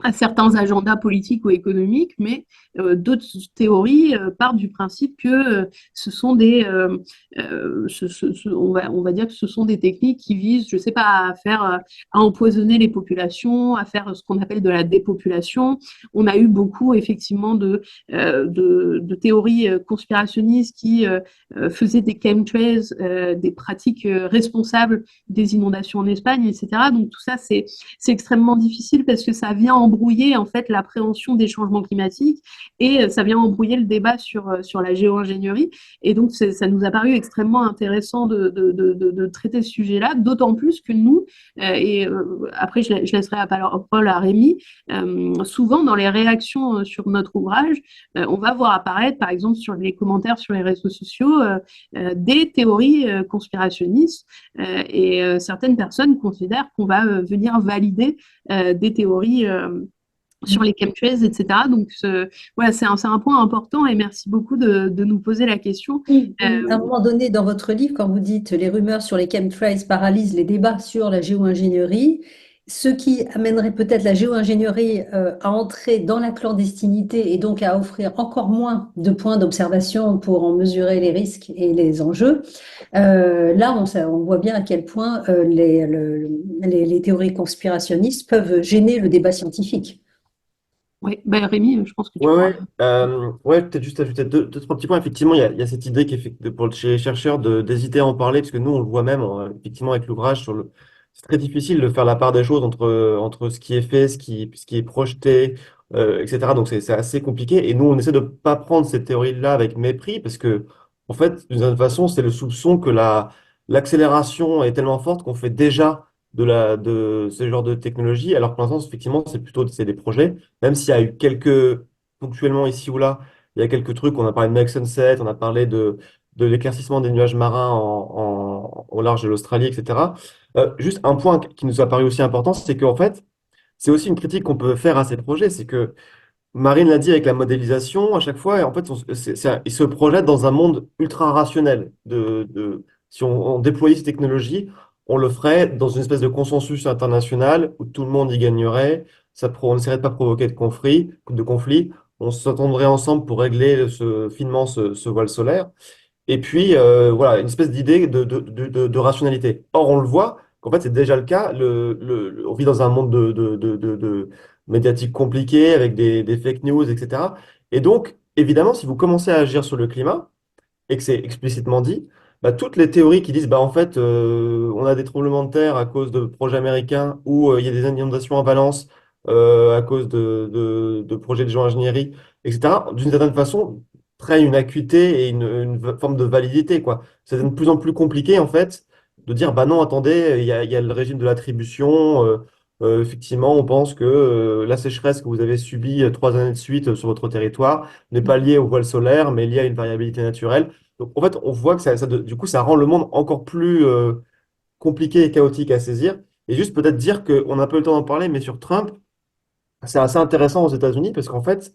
à certains agendas politiques ou économiques, mais d'autres théories partent du principe que ce sont on va dire que ce sont des techniques qui visent, je sais pas, à empoisonner les populations, à faire ce qu'on appelle de la dépopulation. On a eu beaucoup effectivement de théories conspirationnistes qui faisaient des chemtrails, des pratiques responsables des inondations en Espagne, etc. Donc tout ça, c'est extrêmement difficile parce que ça vient embrouiller en fait l'appréhension des changements climatiques et ça vient embrouiller le débat sur la géo-ingénierie. Et donc, ça nous a paru extrêmement intéressant de traiter ce sujet-là, d'autant plus que nous, après je laisserai la parole à Rémi, souvent dans les réactions sur notre ouvrage, on va voir apparaître, par exemple, sur les commentaires sur les réseaux sociaux, des théories conspirationnistes et certaines personnes considèrent qu'on va venir valider des théories sur les chemtrails, etc. Donc, voilà, c'est un point important et merci beaucoup de nous poser la question. Oui, à un moment donné, dans votre livre, quand vous dites les rumeurs sur les chemtrails paralysent les débats sur la géo-ingénierie, ce qui amènerait peut-être la géo-ingénierie à entrer dans la clandestinité et donc à offrir encore moins de points d'observation pour en mesurer les risques et les enjeux. Là, on voit bien à quel point les théories conspirationnistes peuvent gêner le débat scientifique. Oui, ben, Rémi, je pense que tu Ouais, pourras. ouais, peut-être juste ajouter trois petits points. Effectivement, il y a cette idée chez les chercheurs d'hésiter à en parler, parce que nous, on le voit même, effectivement, avec l'ouvrage, c'est très difficile de faire la part des choses entre ce qui est fait, ce qui est projeté, etc. Donc, c'est assez compliqué. Et nous, on essaie de pas prendre cette théorie-là avec mépris, parce que, en fait, d'une certaine façon, c'est le soupçon que l'accélération est tellement forte qu'on fait déjà de ce genre de technologie, alors que pour l'instant, effectivement, c'est des projets. Même s'il y a eu ponctuellement ici ou là, il y a quelques trucs, on a parlé de Make Sunset, on a parlé de l'éclaircissement des nuages marins au large de l'Australie, etc. Juste un point qui nous a paru aussi important, c'est qu'en fait, c'est aussi une critique qu'on peut faire à ces projets, c'est que Marine l'a dit avec la modélisation, à chaque fois, et en fait, il se projette dans un monde ultra rationnel. Si on déployait ces technologies, on le ferait dans une espèce de consensus international où tout le monde y gagnerait. On n'essaierait de pas provoquer de conflit. On s'entendrait ensemble pour régler finement ce voile solaire. Et puis, voilà, une espèce d'idée de rationalité. Or, on le voit qu'en fait, c'est déjà le cas. On vit dans un monde de médiatique compliqué avec des fake news, etc. Et donc, évidemment, si vous commencez à agir sur le climat, et que c'est explicitement dit, bah, toutes les théories qui disent bah, en fait, on a des tremblements de terre à cause de projets américains ou il y a des inondations à Valence à cause de projets de géo-ingénierie, etc., d'une certaine façon, prennent une acuité et une forme de validité, quoi. C'est de plus en plus compliqué, en fait, de dire bah non, attendez, il y a le régime de l'attribution. Effectivement, on pense que la sécheresse que vous avez subie 3 années de suite sur votre territoire n'est pas liée au voile solaire, mais liée à une variabilité naturelle. Donc, en fait, on voit que du coup, ça rend le monde encore plus compliqué et chaotique à saisir. Et juste peut-être dire qu'on n'a pas eu le temps d'en parler, mais sur Trump, c'est assez intéressant aux États-Unis parce qu'en fait,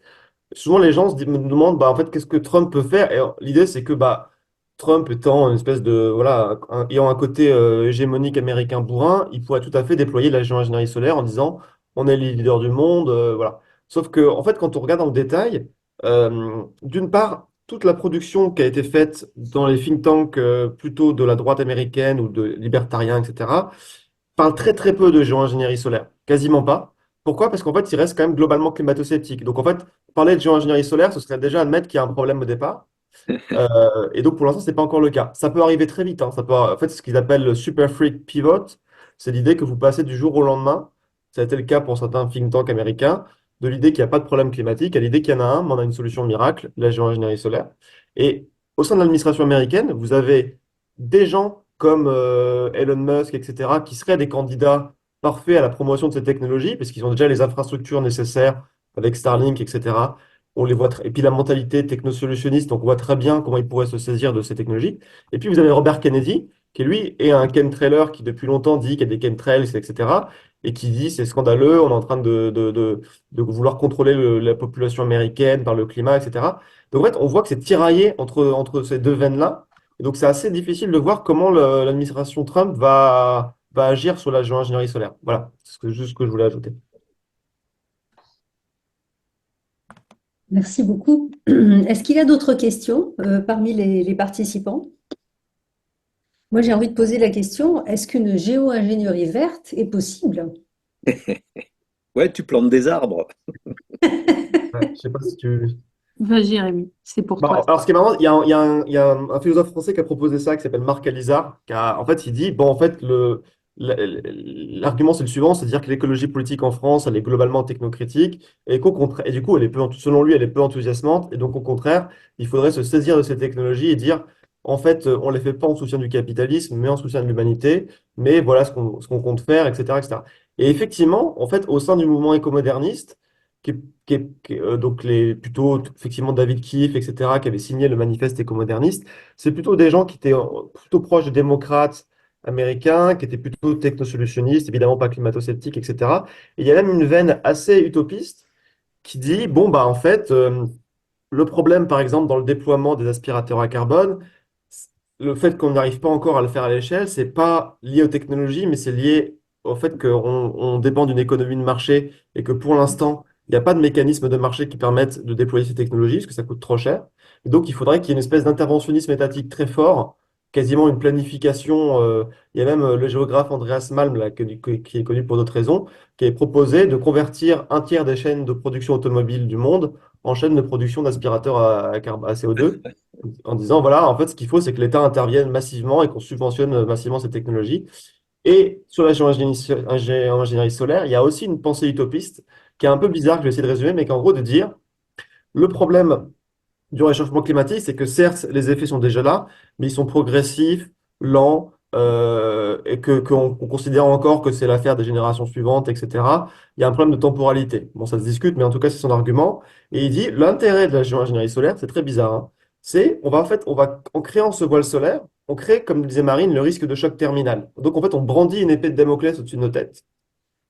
souvent les gens me demandent bah, en fait, qu'est-ce que Trump peut faire? Et l'idée, c'est que bah, Trump étant une espèce de, voilà, ayant un côté hégémonique américain bourrin, il pourrait tout à fait déployer la géo-ingénierie solaire en disant on est les leaders du monde, voilà. Sauf que, en fait, quand on regarde dans le détail, d'une part, toute la production qui a été faite dans les think tanks plutôt de la droite américaine ou de libertariens, etc., parle très très peu de géo-ingénierie solaire, quasiment pas. Pourquoi? Parce qu'en fait, il reste quand même globalement climato-sceptique. Donc en fait, parler de géo-ingénierie solaire, ce serait déjà admettre qu'il y a un problème au départ. Et donc pour l'instant, c'est pas encore le cas. Ça peut arriver très vite, hein. En fait, c'est ce qu'ils appellent le super freak pivot. C'est l'idée que vous passez du jour au lendemain. Ça a été le cas pour certains think tanks américains, de l'idée qu'il n'y a pas de problème climatique à l'idée qu'il y en a un, mais on a une solution miracle, la géo-ingénierie solaire. Et au sein de l'administration américaine, vous avez des gens comme Elon Musk, etc., qui seraient des candidats parfaits à la promotion de ces technologies, parce qu'ils ont déjà les infrastructures nécessaires avec Starlink, etc. On les voit et puis la mentalité technosolutionniste, donc on voit très bien comment ils pourraient se saisir de ces technologies. Et puis vous avez Robert Kennedy, qui lui est un chemtrailer qui depuis longtemps dit qu'il y a des chemtrails, etc. Et qui dit c'est scandaleux, on est en train de vouloir contrôler la population américaine par le climat, etc. Donc en fait, on voit que c'est tiraillé entre ces deux veines-là. Et donc c'est assez difficile de voir comment l'administration Trump va agir sur la géo-ingénierie solaire. Voilà, juste ce que je voulais ajouter. Merci beaucoup. Est-ce qu'il y a d'autres questions parmi les participants? Moi, j'ai envie de poser la question, est-ce qu'une géo-ingénierie verte est possible? Ouais, tu plantes des arbres. Ouais, je sais pas si tu. Vas-y, Rémi, c'est pour Bah, toi. alors, ce qui est marrant, il y a un philosophe français qui a proposé ça, qui s'appelle Marc Alizard, en fait, il dit, bon, en fait, l'argument, c'est le suivant, c'est-à-dire que l'écologie politique en France, elle est globalement technocritique, et qu'au contraire, et du coup, selon lui, elle est peu enthousiasmante, et donc, au contraire, il faudrait se saisir de ces technologies et dire, en fait, on les fait pas en soutien du capitalisme, mais en soutien de l'humanité, mais voilà ce qu'on compte faire, etc., etc. Et effectivement, en fait, au sein du mouvement écomoderniste, donc plutôt effectivement David Keefe, etc., qui avait signé le manifeste écomoderniste, c'est plutôt des gens qui étaient plutôt proches des démocrates américains, qui étaient plutôt technosolutionnistes, évidemment pas climato-sceptiques, etc. Et il y a même une veine assez utopiste qui dit, bon, bah en fait, le problème, par exemple, dans le déploiement des aspirateurs à carbone, le fait qu'on n'arrive pas encore à le faire à l'échelle, c'est pas lié aux technologies, mais c'est lié au fait qu'on dépend d'une économie de marché et que pour l'instant, il n'y a pas de mécanisme de marché qui permette de déployer ces technologies, parce que ça coûte trop cher. Et donc, il faudrait qu'il y ait une espèce d'interventionnisme étatique très fort, quasiment une planification. Il y a même le géographe Andreas Malm, là, qui est connu pour d'autres raisons, qui avait proposé de convertir un tiers des chaînes de production automobile du monde en chaînes de production d'aspirateurs à CO2 en disant, voilà, en fait, ce qu'il faut, c'est que l'État intervienne massivement et qu'on subventionne massivement ces technologies. Et sur la géo-ingénierie solaire, il y a aussi une pensée utopiste qui est un peu bizarre, que je vais essayer de résumer, mais qu'en gros, de dire, le problème du réchauffement climatique, c'est que certes, les effets sont déjà là, mais ils sont progressifs, lents, et qu'on considère encore que c'est l'affaire des générations suivantes, etc. Il y a un problème de temporalité. Bon, ça se discute, mais en tout cas, c'est son argument. Et il dit, l'intérêt de la géo-ingénierie solaire, c'est très bizarre, hein, en créant ce voile solaire, on crée, comme disait Marine, le risque de choc terminal. Donc, en fait, on brandit une épée de Damoclès au-dessus de nos têtes.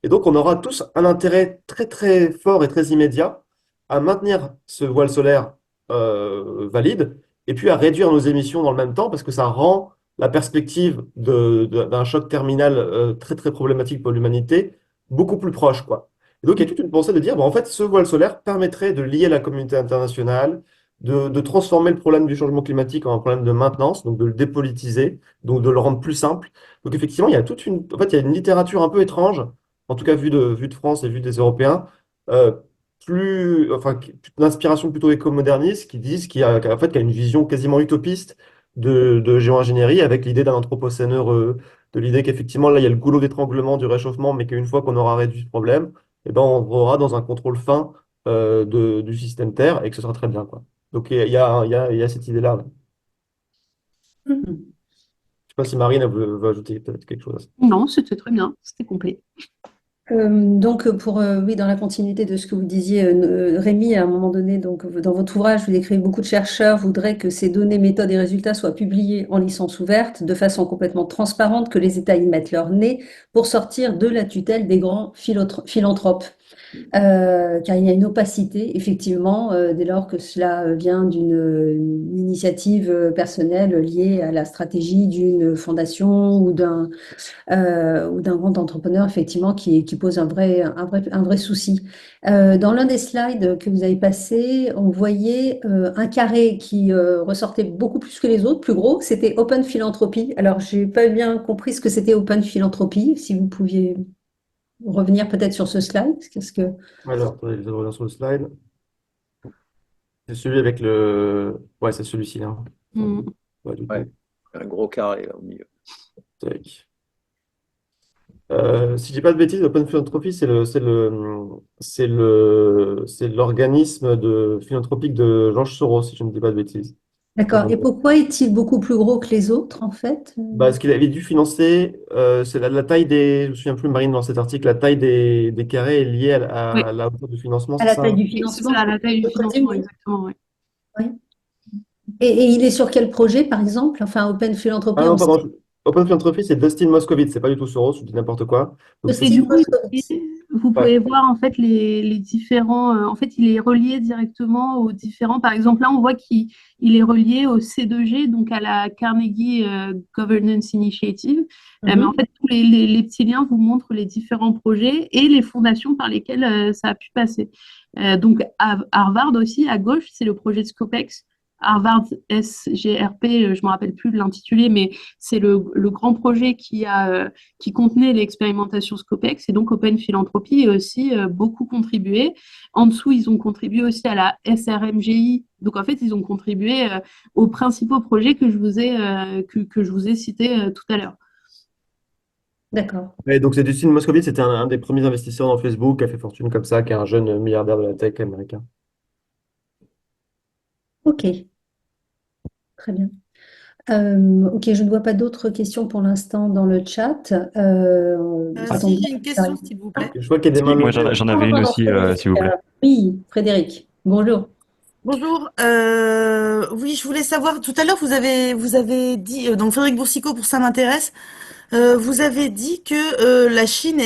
Et donc, on aura tous un intérêt très, très fort et très immédiat à maintenir ce voile solaire valide et puis à réduire nos émissions dans le même temps parce que ça rend la perspective d'un choc terminal très, très problématique pour l'humanité beaucoup plus proche, quoi. Et donc, il y a toute une pensée de dire, bon, en fait, ce voile solaire permettrait de lier la communauté internationale, de transformer le problème du changement climatique en un problème de maintenance, donc de le dépolitiser, donc de le rendre plus simple. Donc, effectivement, il y a en fait, il y a une littérature un peu étrange en tout cas vue de France et vue des Européens, euh, d'inspiration plutôt éco-moderniste, qui disent en fait, qu'il y a une vision quasiment utopiste de géo-ingénierie avec l'idée d'un anthropocène heureux, de l'idée qu'effectivement, là, il y a le goulot d'étranglement du réchauffement, mais qu'une fois qu'on aura réduit ce problème, eh ben, on aura dans un contrôle fin du système Terre et que ce sera très bien, quoi. Donc, il y a cette idée-là. Je ne sais pas si Marine elle veut ajouter peut-être quelque chose à ça. Non, c'était très bien, c'était complet. Donc, oui, dans la continuité de ce que vous disiez, Rémi, à un moment donné, donc, dans votre ouvrage, vous décrivez beaucoup de chercheurs voudraient que ces données, méthodes et résultats soient publiés en licence ouverte, de façon complètement transparente, que les États y mettent leur nez pour sortir de la tutelle des grands philanthropes. Car il y a une opacité, effectivement, dès lors que cela vient d'une initiative personnelle liée à la stratégie d'une fondation ou d'un grand entrepreneur, effectivement, qui pose un vrai souci. Dans l'un des slides que vous avez passé, on voyait un carré qui ressortait beaucoup plus que les autres, plus gros, c'était Open Philanthropy. Alors, j'ai pas bien compris ce que c'était Open Philanthropy, si vous pouviez revenir peut-être sur ce slide. Qu'est-ce que... Alors, attendez, je reviens sur le slide. C'est celui avec le. Ouais, c'est celui-ci, hein. Mm. Ouais, du Ouais, coup. un gros carré là, au milieu. Tac. Si je dis pas de bêtises, Open Philanthropy, c'est l'organisme philanthropique de George Soros, si je ne dis pas de bêtises. D'accord. Et pourquoi est-il beaucoup plus gros que les autres, en fait? Bah, ce qu'il avait dû financer, c'est la taille je me souviens plus, Marine, dans cet article, la taille des carrés est liée Oui, à la hauteur du financement, À c'est la ça, taille hein? du c'est financement, ça, la taille du je présume, financement, oui. exactement. Oui. Oui. Et il est sur quel projet, par exemple? Enfin, Open Ah Philanthropy, non, on sait. pardon, Open Philanthropy, c'est Dustin Moskovitz, c'est pas du tout Soros, je dis n'importe quoi. Donc c'est Et Steve du coup, Moskovitz. vous ouais. pouvez voir en fait les différents. En fait, il est relié directement aux différents. Par exemple, là, on voit qu'il est relié au C2G, donc à la Carnegie Governance Initiative. Mais en Mhm. fait, tous les petits liens vous montrent les différents projets et les fondations par lesquelles ça a pu passer. Donc, à Harvard aussi, à gauche, c'est le projet de Scopex. Harvard SGRP, je ne me rappelle plus de l'intitulé, mais c'est le grand projet qui contenait l'expérimentation Scopex, et donc Open Philanthropy a aussi beaucoup contribué. En dessous, ils ont contribué aussi à la SRMGI. Donc en fait, ils ont contribué aux principaux projets que je vous ai cités tout à l'heure. D'accord. Et donc c'est Dustin Moskovitz, c'était un des premiers investisseurs dans Facebook, qui a fait fortune comme ça, qui est un jeune milliardaire de la tech américain. OK, très bien. OK, je ne vois pas d'autres questions pour l'instant dans le chat. Attendons. Si j'ai une question, s'il vous plaît. Je vois qu'il y a des mains Si, moi levées. j'en Ah, avais une pardon, aussi, Frédéric. s'il vous plaît. Oui, Frédéric. Bonjour. Bonjour. Oui, je voulais savoir, tout à l'heure, vous avez dit, donc Frédéric Boursicot, pour ça m'intéresse, vous avez dit que la Chine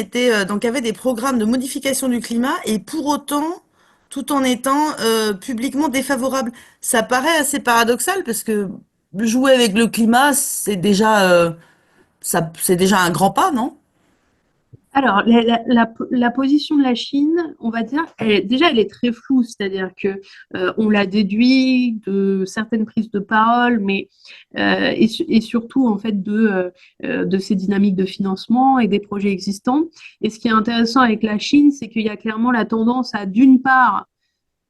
donc avait des programmes de modification du climat et pour autant, tout en étant publiquement défavorable. Ça paraît assez paradoxal parce que jouer avec le climat, c'est déjà un grand pas, non? Alors, la position de la Chine, on va dire, déjà, elle est très floue, c'est-à-dire que on l'a déduit de certaines prises de parole, mais et surtout en fait de ces dynamiques de financement et des projets existants. Et ce qui est intéressant avec la Chine, c'est qu'il y a clairement la tendance à, d'une part,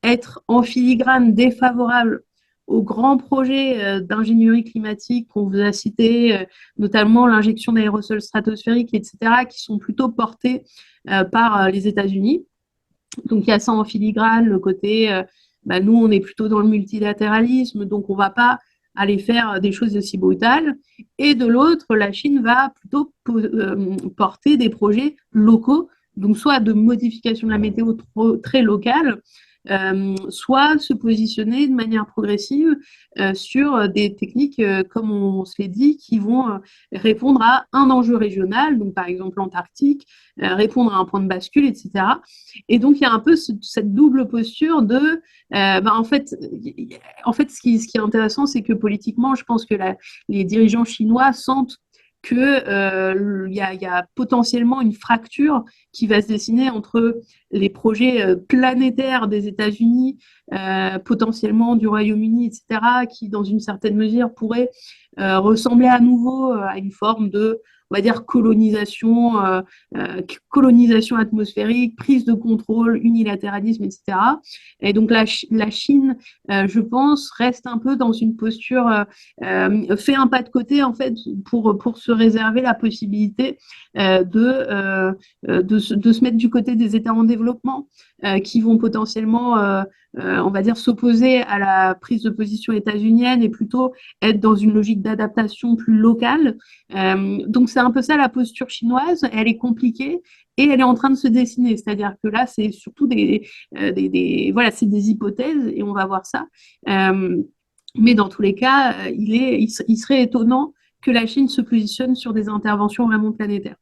être en filigrane défavorable aux grands projets d'ingénierie climatique qu'on vous a cités, notamment l'injection d'aérosols stratosphériques, etc., qui sont plutôt portés par les États-Unis. Donc il y a ça en filigrane, le côté, nous on est plutôt dans le multilatéralisme, donc on ne va pas aller faire des choses aussi brutales. Et de l'autre, la Chine va plutôt porter des projets locaux, donc soit de modification de la météo très locale, soit se positionner de manière progressive sur des techniques, comme on se l'est dit, qui vont répondre à un enjeu régional, donc par exemple l'Antarctique, répondre à un point de bascule, etc. Et donc il y a un peu cette double posture de, en fait, ce qui est intéressant, c'est que politiquement, je pense que les dirigeants chinois sentent que y a potentiellement une fracture qui va se dessiner entre les projets planétaires des États-Unis, potentiellement du Royaume-Uni, etc., qui, dans une certaine mesure, pourraient ressembler à nouveau à une forme de, on va dire, colonisation atmosphérique, prise de contrôle, unilatéralisme, etc. Et donc la Chine, je pense, reste un peu dans une posture, fait un pas de côté, en fait, pour se réserver la possibilité de se mettre du côté des États en développement qui vont potentiellement, on va dire, s'opposer à la prise de position états-unienne et plutôt être dans une logique d'adaptation plus locale. Donc c'est un peu ça la posture chinoise, elle est compliquée et elle est en train de se dessiner. C'est-à-dire que là, c'est surtout voilà, c'est des hypothèses et on va voir ça. Mais dans tous les cas, il serait étonnant que la Chine se positionne sur des interventions vraiment planétaires.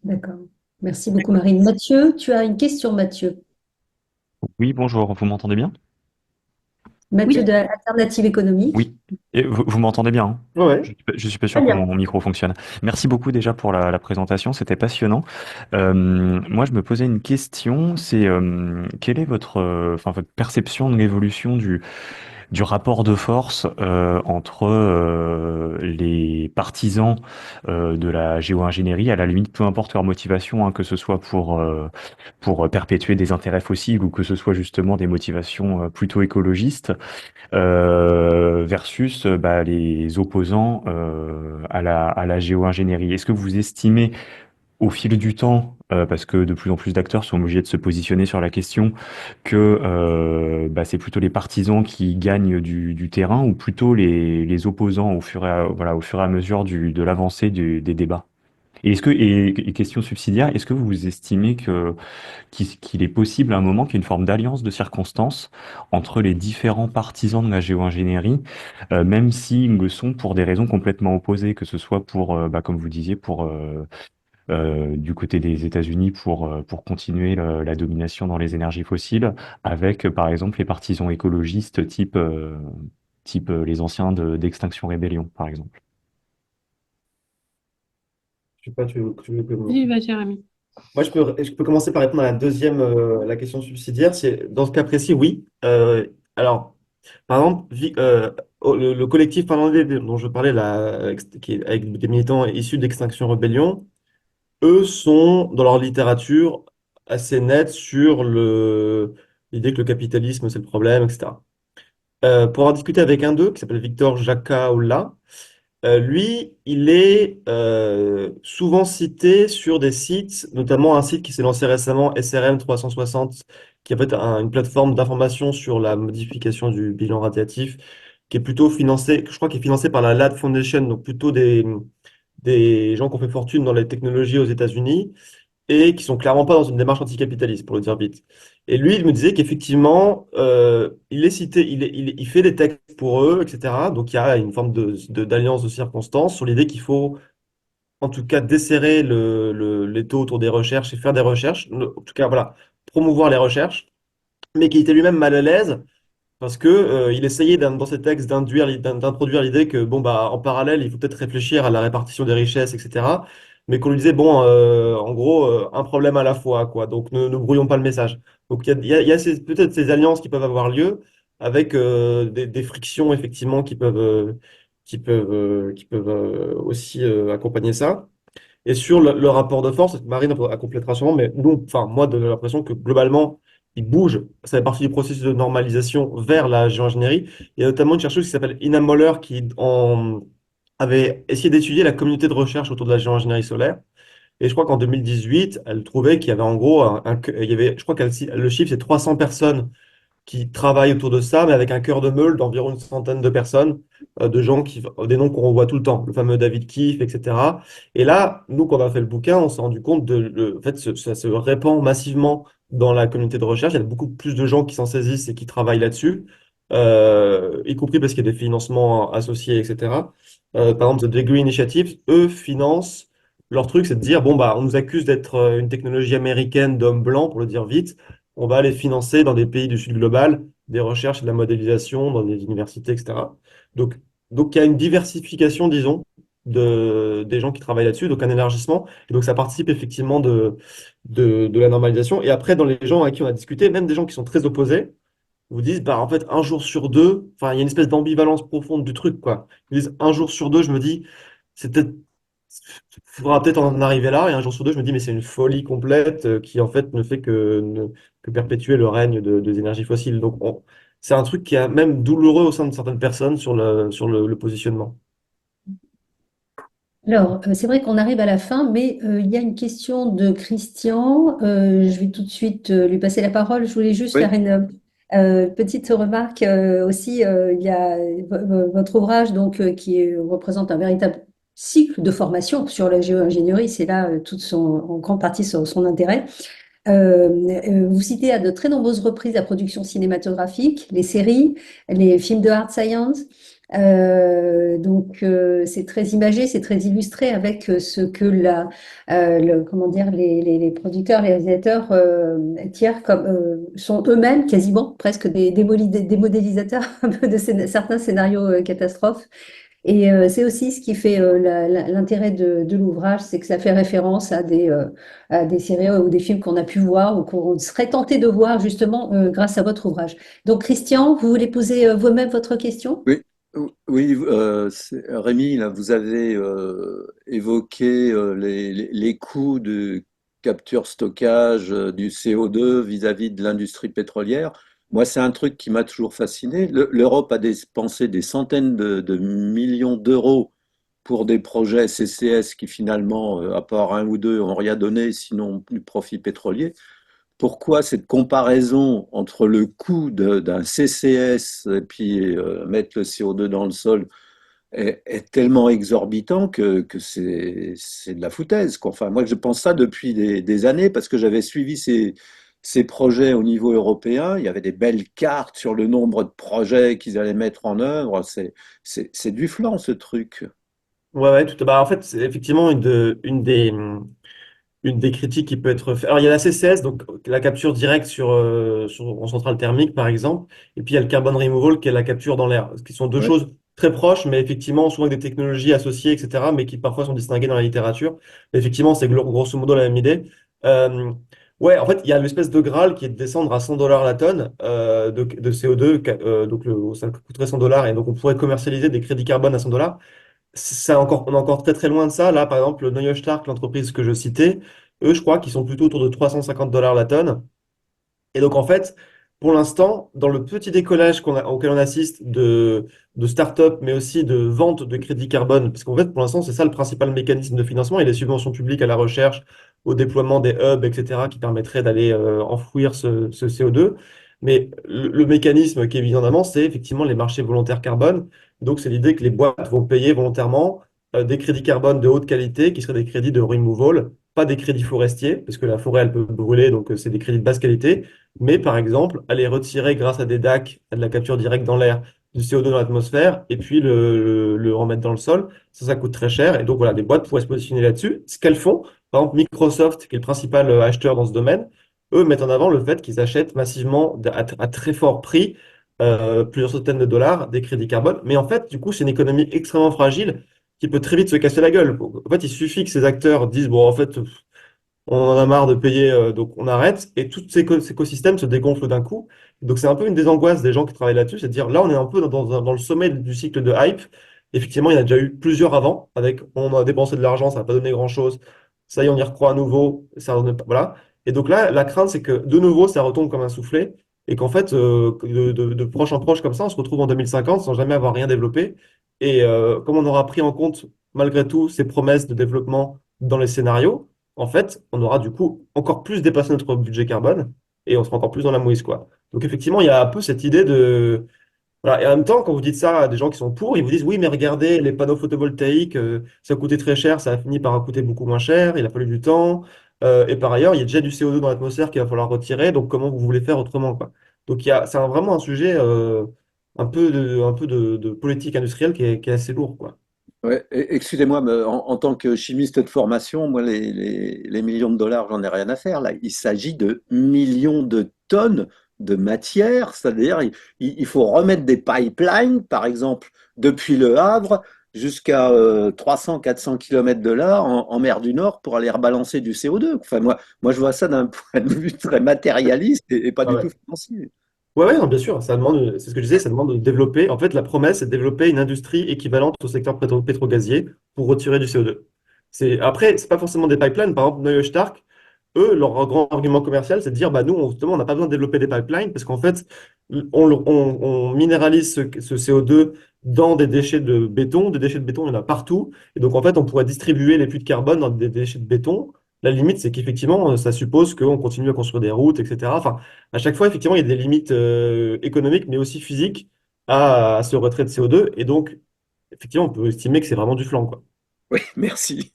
D'accord. Merci beaucoup, Marine. Mathieu, tu as une question, Mathieu. Oui, bonjour, vous m'entendez bien? Mathieu Oui, de Alternative Économique. Oui. Et vous m'entendez bien, hein? Ouais. Je suis pas Très sûr que bien. mon micro fonctionne. Merci beaucoup déjà pour la présentation, c'était passionnant. Moi, je me posais une question, c'est quelle est votre perception de l'évolution du rapport de force entre les partisans de la géo-ingénierie, à la limite, peu importe leur motivation, hein, que ce soit pour perpétuer des intérêts fossiles ou que ce soit justement des motivations plutôt écologistes, versus bah, les opposants à la géo-ingénierie. Est-ce que vous estimez au fil du temps, parce que de plus en plus d'acteurs sont obligés de se positionner sur la question, que bah, c'est plutôt les partisans qui gagnent du terrain ou plutôt les opposants au fur et à mesure de l'avancée des débats? Et et question subsidiaire, est-ce que vous estimez qu'il est possible à un moment qu'il y ait une forme d'alliance de circonstances entre les différents partisans de la géo-ingénierie, même s'ils le sont pour des raisons complètement opposées, que ce soit pour, bah, comme vous disiez, du côté des États-Unis pour continuer la domination dans les énergies fossiles, avec par exemple les partisans écologistes type les anciens d'Extinction Rébellion, par exemple. Je sais pas, tu veux que... oui, vas-y, Jérémy. Moi, je peux commencer par répondre à la deuxième, la question subsidiaire. Dans ce cas précis, oui. Alors, par exemple, le collectif finlandais dont je parlais, là, qui est avec des militants issus d'Extinction Rebellion, eux sont, dans leur littérature, assez nets sur l'idée que le capitalisme, c'est le problème, etc. Pour avoir discuté avec un d'eux, qui s'appelle Victor Jakaola, lui, il est souvent cité sur des sites, notamment un site qui s'est lancé récemment, SRM 360, qui est en fait une plateforme d'information sur la modification du bilan radiatif, qui est plutôt financé, je crois, qui est financé par la LAD Foundation, donc plutôt des gens qui ont fait fortune dans les technologies aux États-Unis et qui sont clairement pas dans une démarche anticapitaliste, pour le dire vite. Et lui, il me disait qu'effectivement, il est cité, il fait des textes pour eux, etc. Donc il y a une forme d'alliance de circonstances sur l'idée qu'il faut, en tout cas, desserrer les taux autour des recherches et faire des recherches. En tout cas, voilà, promouvoir les recherches, mais qui était lui-même mal à l'aise parce que il essayait dans ses textes d'introduire l'idée que bon bah en parallèle il faut peut-être réfléchir à la répartition des richesses, etc. Mais qu'on lui disait bon en gros un problème à la fois quoi. Donc ne brouillons pas le message. Donc il y a peut-être ces alliances qui peuvent avoir lieu avec des frictions effectivement qui peuvent aussi accompagner ça. Et sur le rapport de force, Marine complétera sûrement, mais nous, enfin, moi, de l'impression que globalement, il bouge, ça fait partie du processus de normalisation vers la géoingénierie. Il y a notamment une chercheuse qui s'appelle Ina Moller avait essayé d'étudier la communauté de recherche autour de la géoingénierie solaire. Et je crois qu'en 2018, elle trouvait qu'il y avait en gros, il y avait, je crois que le chiffre, c'est 300 personnes qui travaillent autour de ça, mais avec un cœur de meule d'environ une centaine de personnes, de gens des noms qu'on revoit tout le temps, le fameux David Keefe, etc. Et là, nous, quand on a fait le bouquin, on s'est rendu compte en fait, ça se répand massivement dans la communauté de recherche. Il y a beaucoup plus de gens qui s'en saisissent et qui travaillent là-dessus, y compris parce qu'il y a des financements associés, etc. Par exemple, The Degree Initiative, eux financent, leur truc, c'est de dire, bon, bah, on nous accuse d'être une technologie américaine d'hommes blancs, pour le dire vite, on va aller financer dans des pays du Sud global des recherches et de la modélisation dans des universités, etc. Donc, donc il y a une diversification, disons, des gens qui travaillent là-dessus, donc un élargissement. Et donc ça participe effectivement de la normalisation. Et après, dans les gens avec qui on a discuté, même des gens qui sont très opposés, vous disent, bah, en fait, un jour sur deux, enfin, il y a une espèce d'ambivalence profonde du truc, quoi. Ils disent, un jour sur deux, je me dis, c'est peut-être, faudra peut-être en arriver là, et un jour sur deux, je me dis, mais c'est une folie complète qui, en fait, ne fait que perpétuer le règne des énergies fossiles. Donc, c'est un truc qui est même douloureux au sein de certaines personnes sur le positionnement. Alors, c'est vrai qu'on arrive à la fin, mais il y a une question de Christian. Je vais tout de suite lui passer la parole. Je voulais juste Oui, faire une petite remarque aussi. Il y a votre ouvrage donc, représente un véritable cycle de formation sur la géo-ingénierie. C'est là en grande partie son intérêt. Vous citez à de très nombreuses reprises la production cinématographique, les séries, les films de hard science. C'est très imagé, c'est très illustré avec ce que comment dire, les producteurs, les réalisateurs tiers sont eux-mêmes quasiment presque des modélisateurs un peu de certains scénarios catastrophes. Et c'est aussi ce qui fait l'intérêt de l'ouvrage, c'est que ça fait référence à des séries ou des films qu'on a pu voir ou qu'on serait tenté de voir justement grâce à votre ouvrage. Donc Christian, vous voulez poser vous-même votre question? oui, oui. Rémi, là, vous avez évoqué les coûts de capture-stockage du CO2 vis-à-vis de l'industrie pétrolière. Moi, c'est un truc qui m'a toujours fasciné. L'Europe a dépensé des centaines de millions d'euros pour des projets CCS qui finalement, à part un ou deux, n'ont rien donné, sinon du profit pétrolier. Pourquoi cette comparaison entre le coût d'un CCS et puis mettre le CO2 dans le sol est tellement exorbitant que c'est de la foutaise, quoi. Enfin, moi, je pense ça depuis des années parce que j'avais suivi ces projets au niveau européen. Il y avait des belles cartes sur le nombre de projets qu'ils allaient mettre en œuvre. C'est du flan, ce truc. Ouais, ouais, bah, en fait, c'est effectivement une des critiques qui peut être faite. Alors, il y a la CCS, donc la capture directe en centrale thermique, par exemple, et puis il y a le carbon removal, qui est la capture dans l'air, ce qui sont deux Ouais, choses très proches, mais effectivement, souvent avec des technologies associées, etc., mais qui parfois sont distinguées dans la littérature. Mais effectivement, c'est grosso modo la même idée. Euh, ouais, en fait, il y a l'espèce de Graal qui est de descendre à 100 dollars la tonne de CO2, donc ça coûterait 100 dollars, et donc on pourrait commercialiser des crédits carbone à 100 dollars. On est encore très très loin de ça. Là, par exemple, le Neue Stark, l'entreprise que je citais, eux, je crois qu'ils sont plutôt autour de 350 dollars la tonne. Et donc, en fait, pour l'instant, dans le petit décollage auquel on assiste de start-up, mais aussi de vente de crédits carbone, parce qu'en fait, pour l'instant, c'est ça le principal mécanisme de financement et les subventions publiques à la recherche, au déploiement des hubs, etc., qui permettraient d'aller enfouir ce CO2. Mais le mécanisme qui est mis en avant, c'est effectivement les marchés volontaires carbone. Donc, c'est l'idée que les boîtes vont payer volontairement des crédits carbone de haute qualité, qui seraient des crédits de removal, pas des crédits forestiers, parce que la forêt, elle peut brûler, donc c'est des crédits de basse qualité, mais par exemple, aller retirer grâce à des DAC, à de la capture directe dans l'air, du CO2 dans l'atmosphère, et puis le remettre dans le sol, ça coûte très cher. Et donc voilà, des boîtes pourraient se positionner là-dessus. Ce qu'elles font, par exemple, Microsoft, qui est le principal acheteur dans ce domaine, eux mettent en avant le fait qu'ils achètent massivement à très fort prix, plusieurs centaines de dollars, des crédits carbone. Mais en fait, du coup, c'est une économie extrêmement fragile qui peut très vite se casser la gueule. En fait, il suffit que ces acteurs disent, bon, en fait, on en a marre de payer, donc on arrête, et tout cet écosystème se dégonfle d'un coup. Donc c'est un peu une des angoisses des gens qui travaillent là-dessus, c'est de dire, là, on est un peu dans le sommet du cycle de hype. Effectivement, il y en a déjà eu plusieurs avant, avec on a dépensé de l'argent, ça n'a pas donné grand-chose. Ça y est, on y recroit à nouveau, ça redonne pas, voilà. Et donc là, la crainte, c'est que de nouveau, ça retombe comme un soufflet, et qu'en fait, que de proche en proche comme ça, on se retrouve en 2050 sans jamais avoir rien développé. Et comme on aura pris en compte, malgré tout, ces promesses de développement dans les scénarios, en fait, on aura du coup encore plus dépassé notre budget carbone et on sera encore plus dans la mouise, quoi. Donc effectivement, il y a un peu cette idée de... Voilà. Et en même temps, quand vous dites ça à des gens qui sont pour, ils vous disent, oui, mais regardez, les panneaux photovoltaïques, ça coûtait très cher, ça a fini par coûter beaucoup moins cher, il a fallu du temps. Et par ailleurs, il y a déjà du CO2 dans l'atmosphère qu'il va falloir retirer. Donc, comment vous voulez faire autrement, quoi? Donc, vraiment un sujet un peu de politique industrielle qui est assez lourd, quoi. Ouais, excusez-moi, mais en tant que chimiste de formation, moi, les millions de dollars, j'en ai rien à faire. Là, il s'agit de millions de tonnes de matière, c'est-à-dire il faut remettre des pipelines, par exemple, depuis Le Havre jusqu'à 300-400 km de là, en mer du Nord, pour aller rebalancer du CO2. Enfin, moi, je vois ça d'un point de vue très matérialiste et pas Ah du ouais. tout financier. Ouais, ouais, non, bien sûr, c'est ce que je disais, ça demande de développer. En fait, la promesse, c'est de développer une industrie équivalente au secteur pétro-gazier pour retirer du CO2. Après, c'est pas forcément des pipelines. Par exemple, Neue Stark, eux, leur grand argument commercial, c'est de dire, bah, nous, justement, on n'a pas besoin de développer des pipelines parce qu'en fait, on minéralise ce CO2 dans des déchets de béton. Des déchets de béton, il y en a partout. Et donc, en fait, on pourrait distribuer les puits de carbone dans des déchets de béton. La limite, c'est qu'effectivement, ça suppose qu'on continue à construire des routes, etc. Enfin, à chaque fois, effectivement, il y a des limites économiques, mais aussi physiques à ce retrait de CO2. Et donc, effectivement, on peut estimer que c'est vraiment du flanc, quoi. Oui, merci.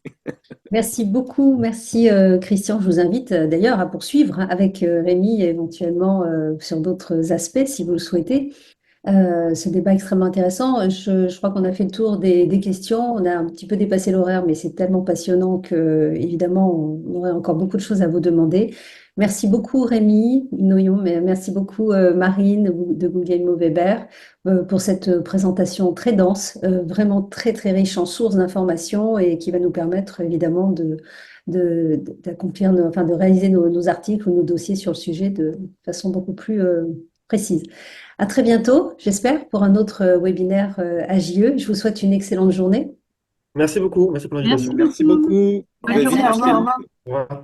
Merci beaucoup, merci Christian. Je vous invite d'ailleurs à poursuivre avec Rémi éventuellement sur d'autres aspects si vous le souhaitez. Ce débat extrêmement intéressant. Je crois qu'on a fait le tour des questions. On a un petit peu dépassé l'horaire, mais c'est tellement passionnant que, évidemment, on aurait encore beaucoup de choses à vous demander. Merci beaucoup, Rémi Noyon, mais merci beaucoup, Marine de Guggenheim Weber, pour cette présentation très dense, vraiment très, très riche en sources d'informations et qui va nous permettre, évidemment, d'accomplir, enfin, de réaliser nos articles ou nos dossiers sur le sujet de façon beaucoup plus précise. À très bientôt, j'espère, pour un autre webinaire AJE. Je vous souhaite une excellente journée. Merci beaucoup. Merci pour Merci l'invitation. Merci beaucoup. beaucoup. Bonne journée, au revoir. Au revoir.